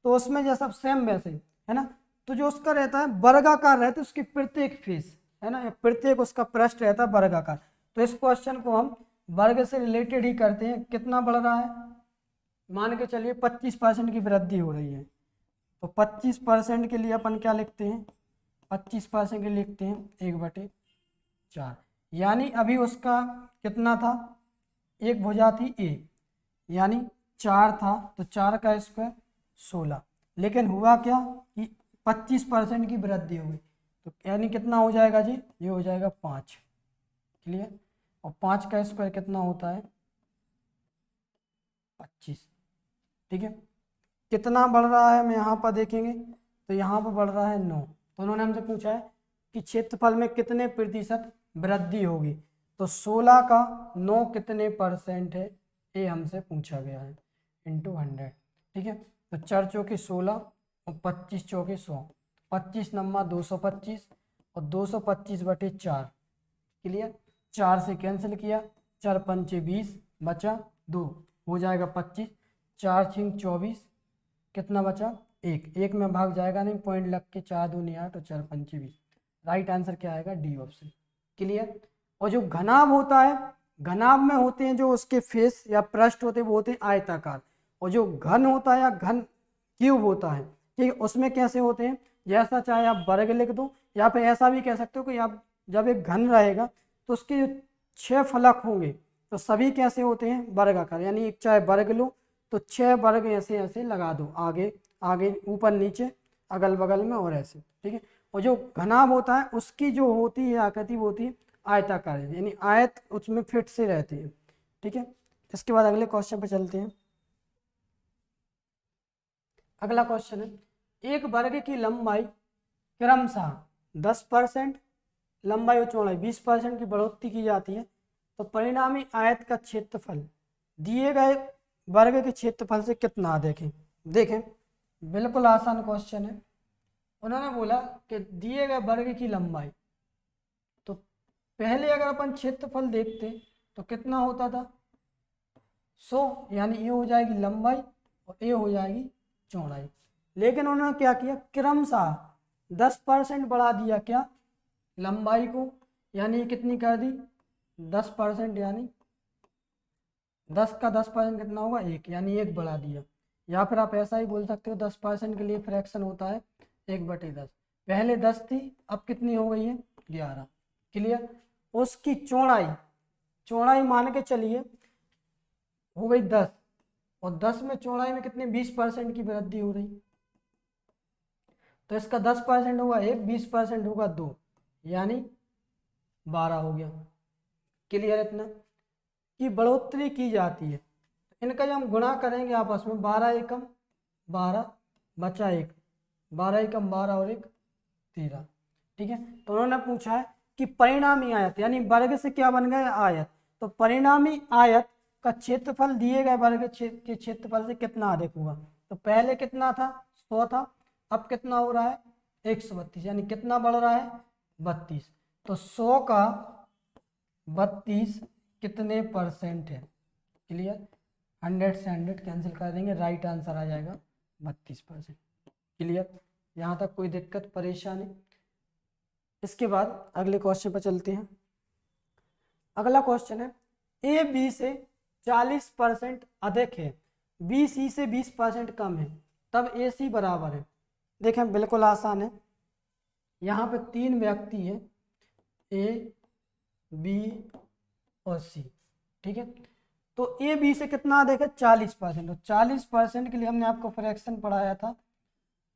तो उसमें जैसा सेम वैसे, है ना, तो जो उसका रहता है वर्गाकार रहता है उसकी प्रत्येक फेस, है ना, प्रत्येक उसका पृष्ठ रहता है वर्गाकार। तो इस क्वेश्चन को हम वर्ग से रिलेटेड ही करते हैं। कितना बढ़ रहा है, मान के चलिए 25% की वृद्धि हो रही है, तो 25% के लिए अपन क्या लिखते हैं, 25% के लिए लिखते हैं 1/4। यानी अभी उसका कितना था, एक भुजा थी ए, यानी 4 था, तो 4 का स्क्वायर 16। लेकिन हुआ क्या कि 25% की वृद्धि हो गई, तो यानी कितना हो जाएगा जी, ये हो जाएगा 5। क्लियर। और 5 का स्क्वायर कितना होता है, 25। ठीक है। कितना बढ़ रहा है हम यहाँ पर देखेंगे, तो यहाँ पर बढ़ रहा है 9। तो उन्होंने हमसे पूछा है कि क्षेत्रफल में कितने प्रतिशत वृद्धि होगी, तो 16 का 9 कितने परसेंट है, ये हमसे पूछा गया है, इंटू 100। ठीक है। तो 4 चौके 16 और 25 चौके 100, 25 नम्मा 225 और 225/4। क्लियर। 4 से कैंसिल किया, 4 पंचे 20, बचा 2, हो जाएगा 25। 4 छिंग 24, कितना बचा, 1 में भाग जाएगा नहीं, पॉइंट लग के 4 दूनी 8 और 4 पंचे 20। राइट आंसर क्या आएगा, डी ऑप्शन। क्लियर। और जो घनाभ होता है, घनाभ में होते हैं जो उसके फेस या पृष्ठ होते हैं वो होते हैं आयताकार, और जो घन होता है या घन क्यूब होता है, ठीक है, उसमें कैसे होते हैं, जैसा चाहे आप वर्ग लिख दो, या फिर ऐसा भी कह सकते हो कि आप जब एक घन रहेगा तो उसके 6 फलक होंगे, तो सभी कैसे होते हैं, वर्गाकार। यानी एक चाहे वर्ग लो तो 6 वर्ग ऐसे ऐसे लगा दो, आगे आगे ऊपर नीचे अगल बगल में और ऐसे। ठीक है। और जो घनाभ होता है उसकी जो होती है आकृति वो होती है आयताकार, यानी आयत उसमें फिट से रहती है। ठीक है। इसके बाद अगले क्वेश्चन पे चलते हैं। अगला क्वेश्चन है, एक वर्ग की लंबाई क्रमशः 10%, लंबाई और चौड़ाई 20% की बढ़ोतरी की जाती है, तो परिणामी आयत का क्षेत्रफल दिए गए वर्ग के क्षेत्रफल से कितना, देखें देखें बिल्कुल आसान क्वेश्चन है। उन्होंने बोला कि दिए गए वर्ग की लंबाई, तो पहले अगर अपन क्षेत्रफल देखते तो कितना होता था, 100, यानी ये हो जाएगी लंबाई और ये हो जाएगी चौड़ाई। लेकिन उन्होंने क्या किया, क्रमशः 10% बढ़ा दिया क्या, लंबाई को, यानी ये कितनी कर दी 10%, यानी 10 का 10% कितना होगा 1, यानी 1 बढ़ा दिया। या फिर आप ऐसा ही बोल सकते हो 10% के लिए फ्रैक्शन होता है 1/10। पहले 10 थी, अब कितनी हो गई है 11। क्लियर। उसकी चौड़ाई, चौड़ाई मान के चलिए हो गई 10, और 10 में चौड़ाई में कितने 20% की वृद्धि हो रही, तो इसका 10% होगा 1, 20% होगा 2, यानी 12 हो गया। क्लियर। इतना की बढ़ोतरी की जाती है, इनका जब हम गुणा करेंगे आपस में, 12 एकम 12 बचा 1, 12 एकम 12 और 1 13। ठीक है। तो उन्होंने पूछा है कि परिणामी आयत, यानी वर्ग से क्या बन गया आयत, तो परिणामी आयत का क्षेत्रफल दिए गए वर्ग के क्षेत्रफल से कितना अधिक हुआ। तो पहले कितना था 100 था, अब कितना हो रहा है 132, यानी कितना बढ़ रहा है 32। तो 100 का 32 कितने परसेंट है। क्लियर। 100 से 100 कैंसिल कर देंगे, राइट आंसर आ जाएगा 32%। क्लियर। यहाँ तक कोई दिक्कत परेशानी। इसके बाद अगले क्वेश्चन पर चलते हैं। अगला क्वेश्चन है, ए बी से 40% अधिक है, बी सी से 20% कम है, तब ए सी बराबर है। देखें बिल्कुल आसान है। यहाँ पे 3 व्यक्ति हैं, ए बी और सी। ठीक है। तो ए बी से कितना अधिक है 40%, और 40% के लिए हमने आपको फ्रैक्शन पढ़ाया था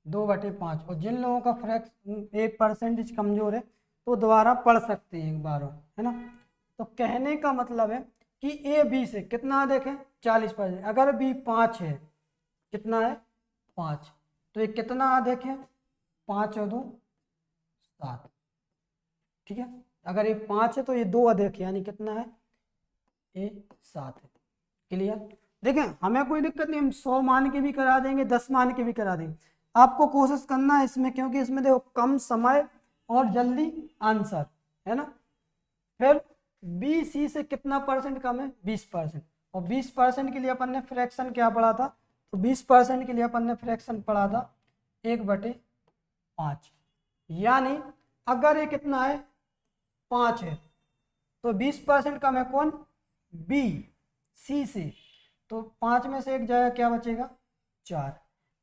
2/5, और जिन लोगों का फ्रैक्शन 1% कमजोर है तो दोबारा पढ़ सकते हैं एक बार और, है ना। तो कहने का मतलब है कि ए बी से कितना अधिक है 40%। अगर बी 5 है, कितना है 5, तो ये कितना अधिक है 5 और 2 7। ठीक है। अगर ये 5 है तो ये 2 अधिक है, यानी कितना है ये 7 है। क्लियर। देखें हमें कोई दिक्कत नहीं, हम 100 मान के भी करा देंगे, 10 मान के भी करा देंगे, आपको कोशिश करना है इसमें, क्योंकि इसमें देखो कम समय और जल्दी आंसर, है ना। फिर बी सी से कितना परसेंट कम है 20%, और 20% के लिए अपन ने फ्रैक्शन क्या पढ़ा था, तो 20% के लिए अपन ने फ्रैक्शन पढ़ा था 1/5। यानी अगर ये कितना है 5 है, तो 20% कम है कौन, बी, सी से, तो 5 में से एक जाएगा, क्या बचेगा, 4,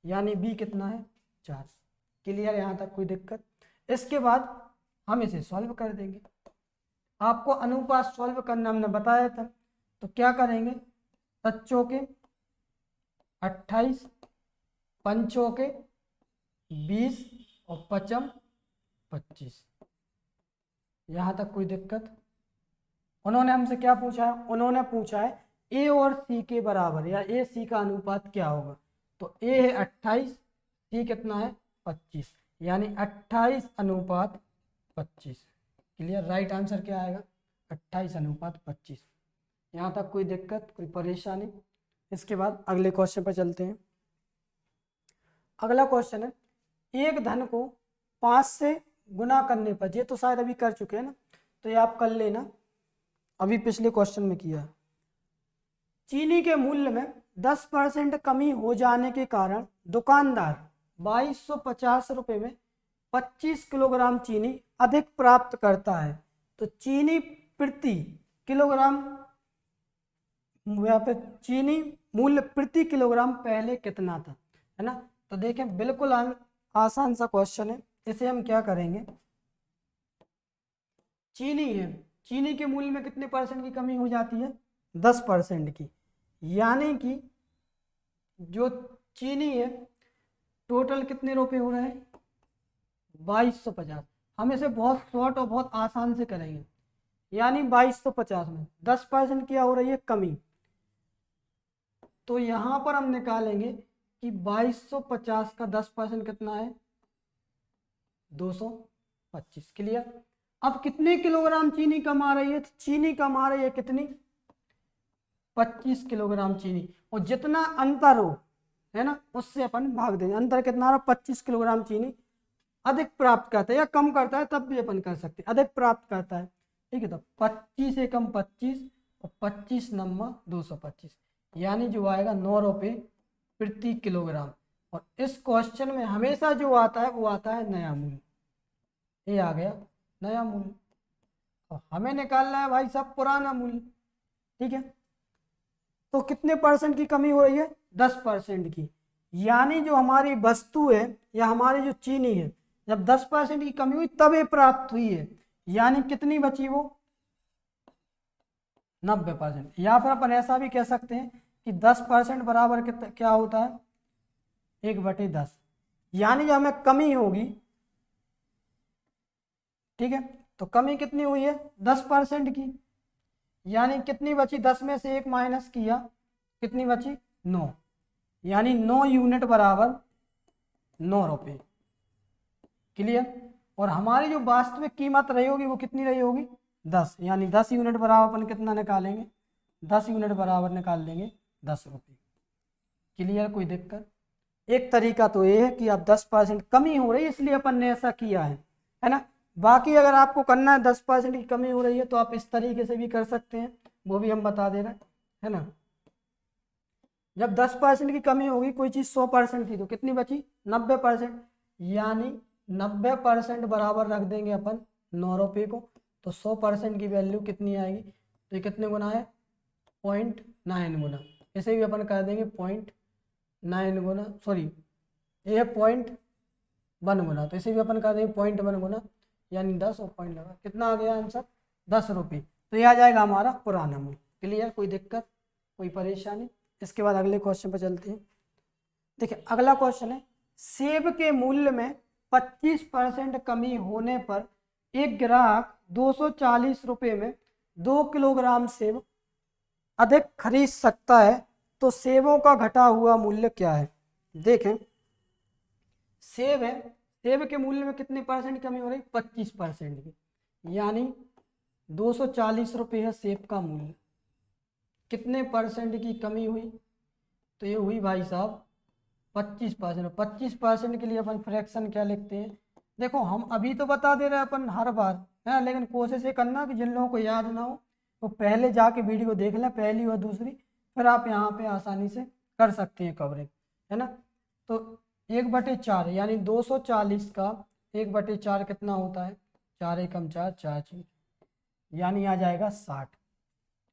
यानी बी कितना है, 4। क्लियर, यहाँ तक कोई दिक्कत। इसके बाद हम इसे सॉल्व कर देंगे। आपको अनुपात सॉल्व करना हमने बताया था, तो क्या करेंगे, सच्चों के 28, पंचों के 20 और पचम 25। यहाँ तक कोई दिक्कत। उन्होंने हमसे क्या पूछा है, उन्होंने पूछा है ए और सी के बराबर या ए सी का अनुपात क्या होगा, तो ए है 28, सी कितना है 25, यानी 28 अनुपात 25। क्लियर, राइट आंसर क्या आएगा, 28 अनुपात 25। यहाँ तक कोई दिक्कत, कोई परेशानी। इसके बाद अगले क्वेश्चन पर चलते हैं। अगला क्वेश्चन है, एक धन को 5 से गुना करने पर, ये तो शायद अभी कर चुके हैं ना, तो ये आप कर लेना, अभी पिछले क्वेश्चन में किया। चीनी के मूल्य में 10% कमी हो जाने के कारण दुकानदार 2250 रुपये में 25 किलोग्राम चीनी अधिक प्राप्त करता है, तो चीनी प्रति किलोग्राम या फिर चीनी मूल्य प्रति किलोग्राम पहले कितना था, है ना। तो देखें, बिल्कुल आसान सा क्वेश्चन है। इसे हम क्या करेंगे, चीनी है, चीनी के मूल्य में कितने परसेंट की कमी हो जाती है, 10% की, यानी कि जो चीनी है टोटल कितने रुपए हो रहे हैं, 2250। हम इसे बहुत शॉर्ट और बहुत आसान से करेंगे, यानी 2250 में 10% क्या हो रही है, कमी। तो यहाँ पर हम निकालेंगे कि 2250 का 10% कितना है, 225। क्लियर। अब कितने किलोग्राम चीनी कम आ रही है, तो चीनी कम आ रही है कितनी, 25 किलोग्राम चीनी, और जितना अंतर हो, है ना, उससे अपन भाग देंगे। अंतर कितना रहा, 25 किलोग्राम चीनी अधिक प्राप्त करता है या कम करता है, तब भी अपन कर सकते हैं, अधिक प्राप्त करता है। ठीक है, तो 25 एकम 25 और 25 नंबर 225, यानी जो आएगा 9 रुपये प्रति किलोग्राम। और इस क्वेश्चन में हमेशा जो आता है वो आता है नया मूल्य, ये आ गया नया मूल्य, और हमें निकालना है भाई साहब पुराना मूल्य। ठीक है, तो कितने परसेंट की कमी हो रही है, 10% की, यानी जो हमारी वस्तु है या हमारी जो चीनी है, जब 10% की कमी हुई तब ये प्राप्त हुई है, यानी कितनी बची वो, 90%। या फिर अपन ऐसा भी कह सकते हैं कि 10% बराबर क्या होता है, 1/10, यानी जो हमें कमी होगी, ठीक है, तो कमी कितनी हुई है, 10% की, यानी कितनी बची, 10 में से 1 माइनस किया, कितनी बची, 9, यानी 9 यूनिट बराबर 9 रुपये। क्लियर। और हमारी जो वास्तविक कीमत रही होगी वो कितनी रही होगी, 10, यानी 10 यूनिट बराबर अपन कितना निकालेंगे, 10 यूनिट बराबर निकाल लेंगे 10 रुपये। क्लियर, कोई दिक्कत। एक तरीका तो ये है कि आप 10% कमी हो रही है इसलिए अपन ने ऐसा किया है ना। बाकी अगर आपको करना है 10% की कमी हो रही है तो आप इस तरीके से भी कर सकते हैं, वो भी हम बता दे रहे हैं, है ना। जब 10% की कमी होगी, कोई चीज़ 100% थी तो कितनी बची, 90%, यानी 90% बराबर रख देंगे अपन 9 रुपये को, तो 100% की वैल्यू कितनी आएगी, तो ये कितने गुना है, 0.9 गुना। इसे भी अपन कर देंगे 0.9 गुना, सॉरी ये है 0.1 गुना, तो इसे भी अपन कर देंगे 0.1 गुना, यानी 10 और पॉइंट लगा, कितना आ गया आंसर, 10 रुपये। तो ये आ जाएगा हमारा पुराना मूल्य। क्लियर, कोई दिक्कत, कोई परेशानी। इसके बाद अगले क्वेश्चन पर चलते हैं। देखिए अगला क्वेश्चन है, सेब के मूल्य में 25% कमी होने पर एक ग्राहक 240 रुपये में 2 किलोग्राम सेब अधिक खरीद सकता है, तो सेबों का घटा हुआ मूल्य क्या है। देखें, सेब है, सेब के मूल्य में कितने परसेंट कमी हो रही, 25% की, यानी 240 रुपये है सेब का मूल्य, कितने परसेंट की कमी हुई, तो ये हुई भाई साहब 25%। 25% के लिए अपन फ्रैक्शन क्या लिखते हैं, देखो हम अभी तो बता दे रहे हैं अपन हर बार, है, लेकिन कोशिश ये करना कि जिन लोगों को याद ना हो तो पहले जाके वीडियो देख लें, पहली और दूसरी, फिर आप यहाँ पे आसानी से कर सकते हैं कवरेज, है ना। तो 1/4 यानी 240 का 1/4 कितना होता है, 4 एकम 4, 4 6, यानी आ जाएगा 60।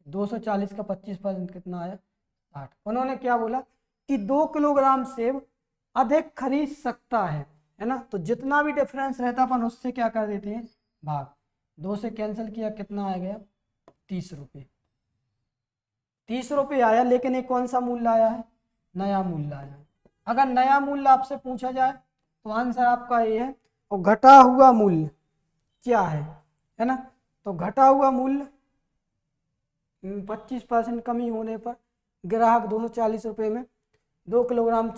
240 का 25% कितना आया? 60। उन्होंने क्या बोला कि 2 किलोग्राम सेब अधिक खरीद सकता है ना। तो जितना भी डिफरेंस रहता अपन उससे क्या कर देते हैं, भाग। 2 से कैंसिल किया, कितना आ गया? 30 रुपये। 30 रुपये आया, लेकिन ये कौन सा मूल्य आया है? नया मूल्य आया है। अगर नया मूल्य आपसे पूछा जाए तो आंसर आपका ये है। और घटा हुआ मूल्य क्या है ना। तो घटा हुआ मूल्य 25% कमी होने पर ग्राहक 240 रुपये में 2 किलोग्राम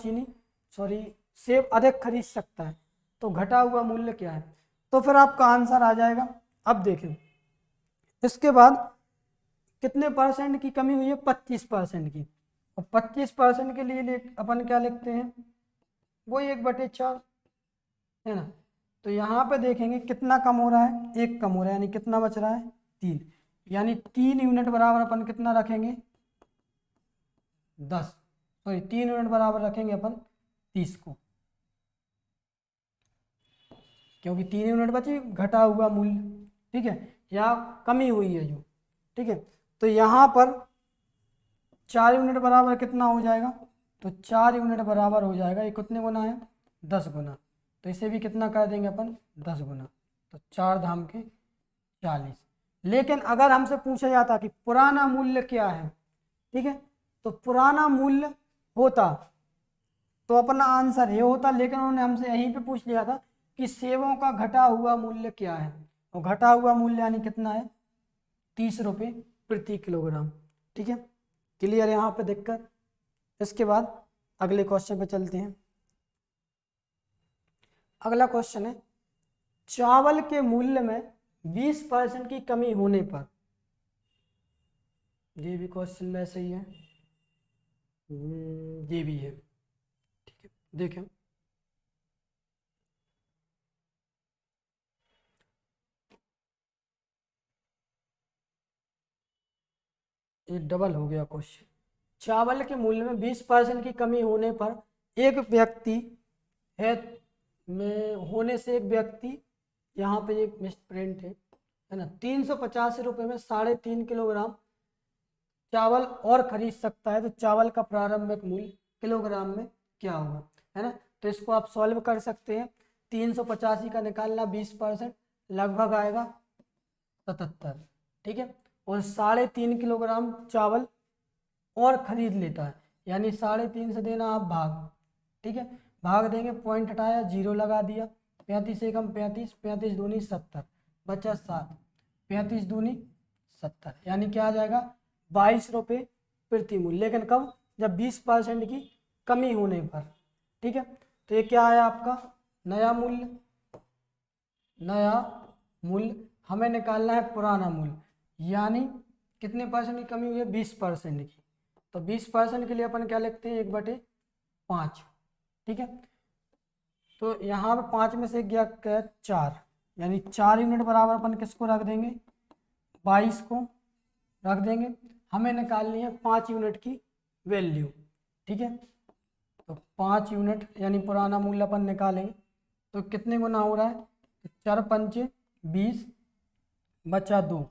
सेब अधिक खरीद सकता है। तो घटा हुआ मूल्य क्या है? तो फिर आपका आंसर आ जाएगा। अब देखें इसके बाद कितने परसेंट की कमी हुई है? 25% की। और 25% के लिए अपन क्या लिखते हैं? वही 1/4 है ना। तो यहाँ पे देखेंगे कितना कम हो रहा है? 1 कम हो रहा है, यानी कितना बच रहा है? 3। यानी 3 यूनिट बराबर अपन कितना रखेंगे? 10। सॉरी 3 यूनिट बराबर रखेंगे अपन 30 को, क्योंकि 3 यूनिट बची घटा हुआ मूल्य। ठीक है, या कमी हुई है जो। ठीक है, तो यहाँ पर 4 यूनिट बराबर कितना हो जाएगा? तो 4 यूनिट बराबर हो जाएगा, ये कितने गुना है? 10 गुना। तो इसे भी कितना कर देंगे अपन? 10 गुना। तो 4 धाम के 40। लेकिन अगर हमसे पूछा जाता कि पुराना मूल्य क्या है, ठीक है, तो पुराना मूल्य होता तो अपना आंसर ये होता। लेकिन उन्होंने हमसे यहीं पे पूछ लिया था कि सेबों का घटा हुआ मूल्य क्या है। और घटा हुआ मूल्य यानी कितना है? 30 रुपये प्रति किलोग्राम। ठीक है, क्लियर है यहाँ पे दिक्कत। इसके बाद अगले क्वेश्चन पे चलते हैं। अगला क्वेश्चन है, चावल के मूल्य में 20% की कमी होने पर। ये भी क्वेश्चन वैसे ही है, ये भी है। ठीक है, देखें ये डबल हो गया क्वेश्चन। चावल के मूल्य में 20% की कमी होने पर एक व्यक्ति है में होने से एक व्यक्ति, यहाँ पे एक मिसप्रिंट है ना, 385 रुपये में 3.5 किलोग्राम चावल और खरीद सकता है। तो चावल का प्रारंभिक मूल्य किलोग्राम में क्या होगा, है ना। तो इसको आप सॉल्व कर सकते हैं। 385 का निकालना 20%, लगभग आएगा 77। ठीक है, और 3.5 किलोग्राम चावल और खरीद लेता है, यानी 3.5 से देना आप भाग। ठीक है, भाग देंगे, पॉइंट हटाया, 0 लगा दिया। 35 से कम 35, 35 दूनी 70, बचा 7, 35 दूनी 70, यानी क्या आ जाएगा? 22 रुपये प्रति मूल्य। लेकिन कब? जब 20% की कमी होने पर। ठीक है, तो ये क्या है आपका? नया मूल्य। नया मूल्य हमें निकालना है पुराना मूल्य, यानी कितने परसेंट की कमी हुई है? 20% की। तो 20% के लिए अपन क्या लिखते हैं? 1/5। ठीक है, तो यहाँ पे 5 में से गया क्या? 4, यानी 4 यूनिट बराबर अपन किसको रख देंगे? 22 को रख देंगे। हमें निकालनी है 5 यूनिट की वैल्यू। ठीक है, तो 5 यूनिट यानी पुराना मूल्य अपन निकालेंगे। तो कितने गुना हो रहा है? 4 पंचे 20, बचा 2,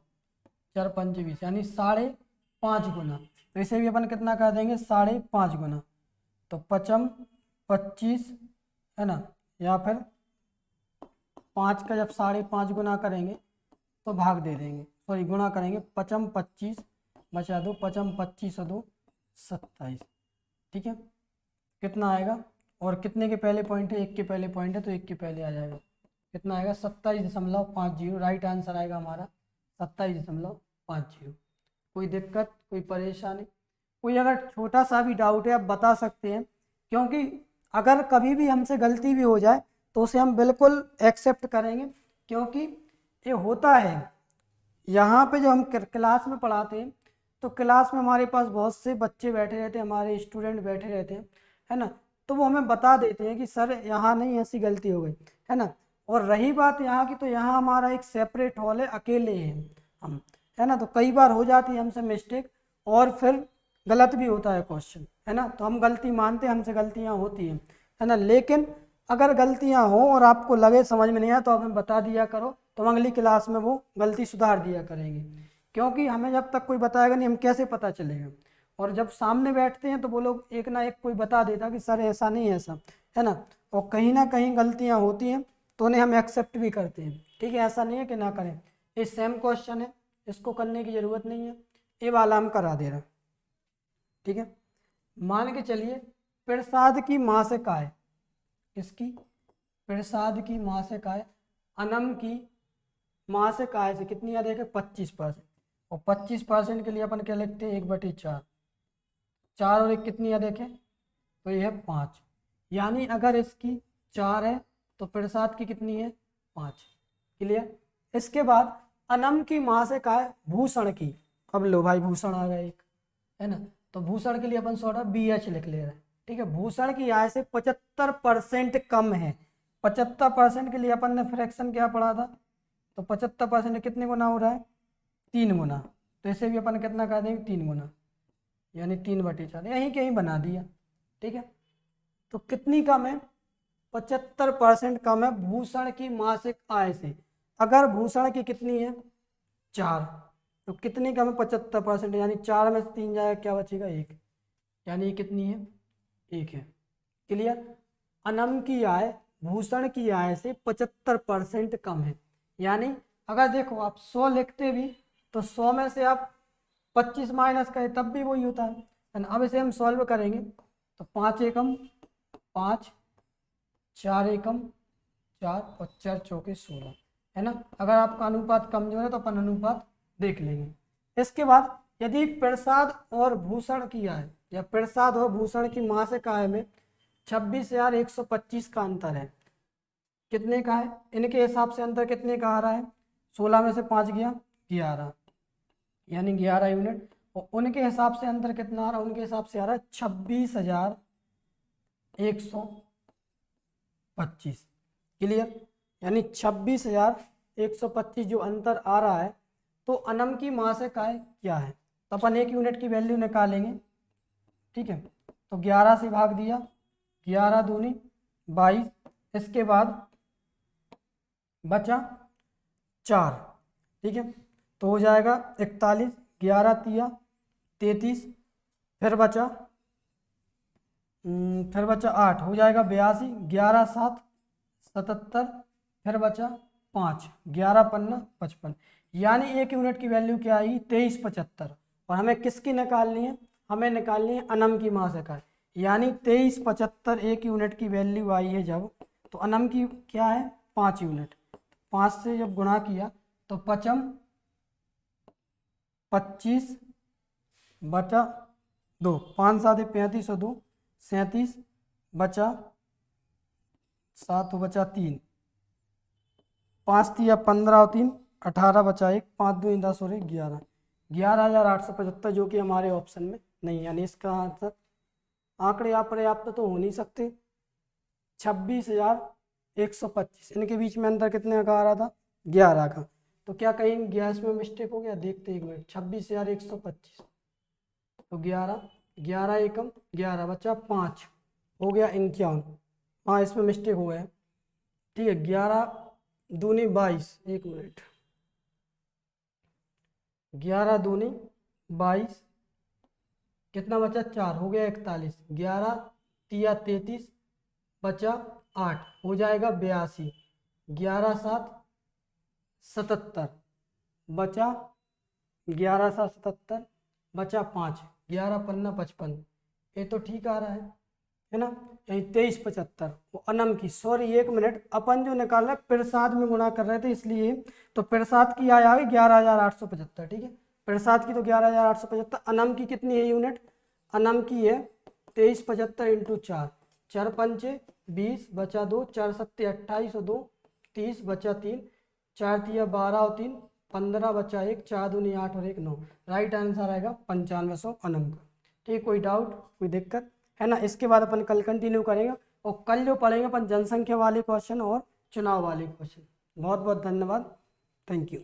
4 पंचे 20, यानी 5.5 गुना। तो इसे भी अपन कितना कर देंगे? 5.5 गुना। तो 5 25 है ना, या फिर 5 का जब 5.5 गुना करेंगे तो भाग दे देंगे, सॉरी गुणा करेंगे। 5 25 बचा 2, 5 25 और 2 27। ठीक है, कितना आएगा? और कितने के पहले पॉइंट है? 1 के पहले पॉइंट है, तो 1 के पहले आ जाएगा। कितना आएगा? 27.50। राइट आंसर आएगा हमारा 27.50। कोई दिक्कत, कोई परेशानी, कोई अगर छोटा सा भी डाउट है आप बता सकते हैं, क्योंकि अगर कभी भी हमसे गलती भी हो जाए तो उसे हम बिल्कुल एक्सेप्ट करेंगे, क्योंकि ये होता है। यहाँ पे जो हम क्लास में पढ़ाते हैं तो क्लास में हमारे पास बहुत से बच्चे बैठे रहते हैं, हमारे स्टूडेंट बैठे रहते हैं, है ना। तो वो हमें बता देते हैं कि सर यहाँ नहीं, ऐसी गलती हो गई, है ना। और रही बात यहाँ की, तो यहाँ हमारा एक सेपरेट हॉल है, अकेले हैं हम, है ना। तो कई बार हो जाती है हमसे मिस्टेक, और फिर गलत भी होता है क्वेश्चन, है ना। तो हम गलती मानते हैं, हमसे गलतियाँ होती हैं, है ना। लेकिन अगर गलतियाँ हों और आपको लगे समझ में नहीं आया तो आप हमें बता दिया करो, तो हम अगली क्लास में वो गलती सुधार दिया करेंगे, क्योंकि हमें जब तक कोई बताएगा नहीं हम कैसे पता चलेगा। और जब सामने बैठते हैं तो वो लोग एक ना एक कोई बता देता कि सर ऐसा नहीं है, ऐसा है ना, और कहीं ना कहीं गलतियाँ होती हैं तो उन्हें हम एक्सेप्ट भी करते हैं। ठीक है, ऐसा नहीं है कि ना करें। ये सेम क्वेश्चन है, इसको करने की ज़रूरत नहीं है, ये वाला हम करा दे रहे हैं। ठीक है, मान के चलिए प्रसाद की माँ से काय, इसकी प्रसाद की माँ से काय, अनम की माँ से काय से कितनी आ देखे 25%, और 25% के लिए अपन क्या लिखते हैं 1/4, 4 और 1 कितनी आ देखें तो ये है 5, यानी अगर इसकी 4 है तो प्रसाद की कितनी है 5। क्लियर। इसके बाद अनम की माँ से कहा है भूषण की, अब लो भाई भूषण आ गया एक, है ना, तो भूषण के लिए अपन थोड़ा BH लिख ले रहे हैं। ठीक है, भूषण की आय से 75% कम है। 75% के लिए अपन ने फ्रैक्शन क्या पढ़ा था, तो 75% कितने गुना हो रहा है 3 गुना, तो इसे भी अपन कितना कर देंगे 3 गुना, यानी 3/4, यहीं कहीं बना दिया। ठीक है, तो कितनी कम है 75% कम है भूषण की मासिक आय से। अगर भूषण की कितनी है 4, तो कितनी कम है 75%, यानी 4 में से 3 जाएगा क्या बचेगा 1, यानी ये कितनी है 1 है। क्लियर। अनम की आय भूषण की आय से 75% कम है, यानी अगर देखो आप 100 लिखते भी तो 100 में से आप 25 माइनस करें तब भी वही होता है। अब इसे हम सॉल्व करेंगे तो 5 एकम 5, 4 एकम 4 और 4 चौके 16, है ना। अगर आपका अनुपात कमजोर है तो अपन अनुपात देख लेंगे। इसके बाद यदि प्रसाद और भूषण की आय या प्रसाद और भूषण की मासिक आय में 26,125 का अंतर है, कितने का है इनके हिसाब से अंतर कितने का आ रहा है, 16 में से 5 गया 11, यानी 11 यूनिट, और उनके हिसाब से अंतर कितना आ रहा है, उनके हिसाब से आ रहा है 26,125। क्लियर, यानी 26,125 जो अंतर आ रहा है, तो अनम की मासिक आय क्या है, तो अपन 1 यूनिट की वैल्यू निकालेंगे। ठीक है, तो 11 से भाग दिया, 11 दूनी 22, इसके बाद बचा 4। ठीक है, तो हो जाएगा 41, 11 तिया 33, फिर बचा 8, हो जाएगा 82, 11 7 77, फिर बचा 5, 11 पन्ना 55, यानी 1 यूनिट की वैल्यू क्या आई 2375। और हमें किसकी निकालनी है, हमें निकालनी है अनम की मासिक आय, यानी 2375 1 यूनिट की वैल्यू आई है जब, तो अनम की क्या है 5 यूनिट, 5 से जब गुणा किया तो 55 25 बचा 2, 5 7 35 और 2 37, बचा 7 बचा 3, 5 तिया 15 और 3 18, बचा 1, 5 2 10 और 1 11, 11,875 जो कि हमारे ऑप्शन में नहीं, यानी इसका आंसर आंकड़े आप पर्याप्त तो हो नहीं सकते। 26,125 इनके बीच में अंतर कितने का आ रहा था 11 का, तो क्या कहीं गैस में मिस्टेक हो गया, देखते एक मिनट। 26,125 तो 11 11 एकम 11 बचा 5, हो गया 51, हाँ इसमें मिस्टेक हो गया। ठीक है, 11 दूनी 22, एक मिनट, 11 दूनी 22, कितना बचा 4, हो गया 41, 11 तिया 33, बचा 8, हो जाएगा 82, 11 7 77, बचा 11 7 77, बचा 5, 11 पन्ना 55, ये तो ठीक आ रहा है ना, यही 2375। वो अनम की, सॉरी 1 मिनट, अपन जो निकाल रहे प्रसाद में गुणा कर रहे थे इसलिए, तो प्रसाद की आय आ गई 11,875। ठीक है, प्रसाद की तो 11,875, अनम की कितनी है यूनिट, अनम की है 2375 इंटू 4, 4 पंचे 20, बचा 2, 4 सत्ते 28 और 2 30, बचा 3, 4 तिया 12 और 3 15, बचा 1, 4 दूनी 8 और 1 9, राइट आंसर आएगा 9500 अनम का। ठीक, कोई डाउट कोई दिक्कत है ना। इसके बाद अपन कल कंटिन्यू करेंगे, और कल जो पढ़ेंगे अपन जनसंख्या वाले क्वेश्चन और चुनाव वाले क्वेश्चन। बहुत बहुत धन्यवाद, थैंक यू।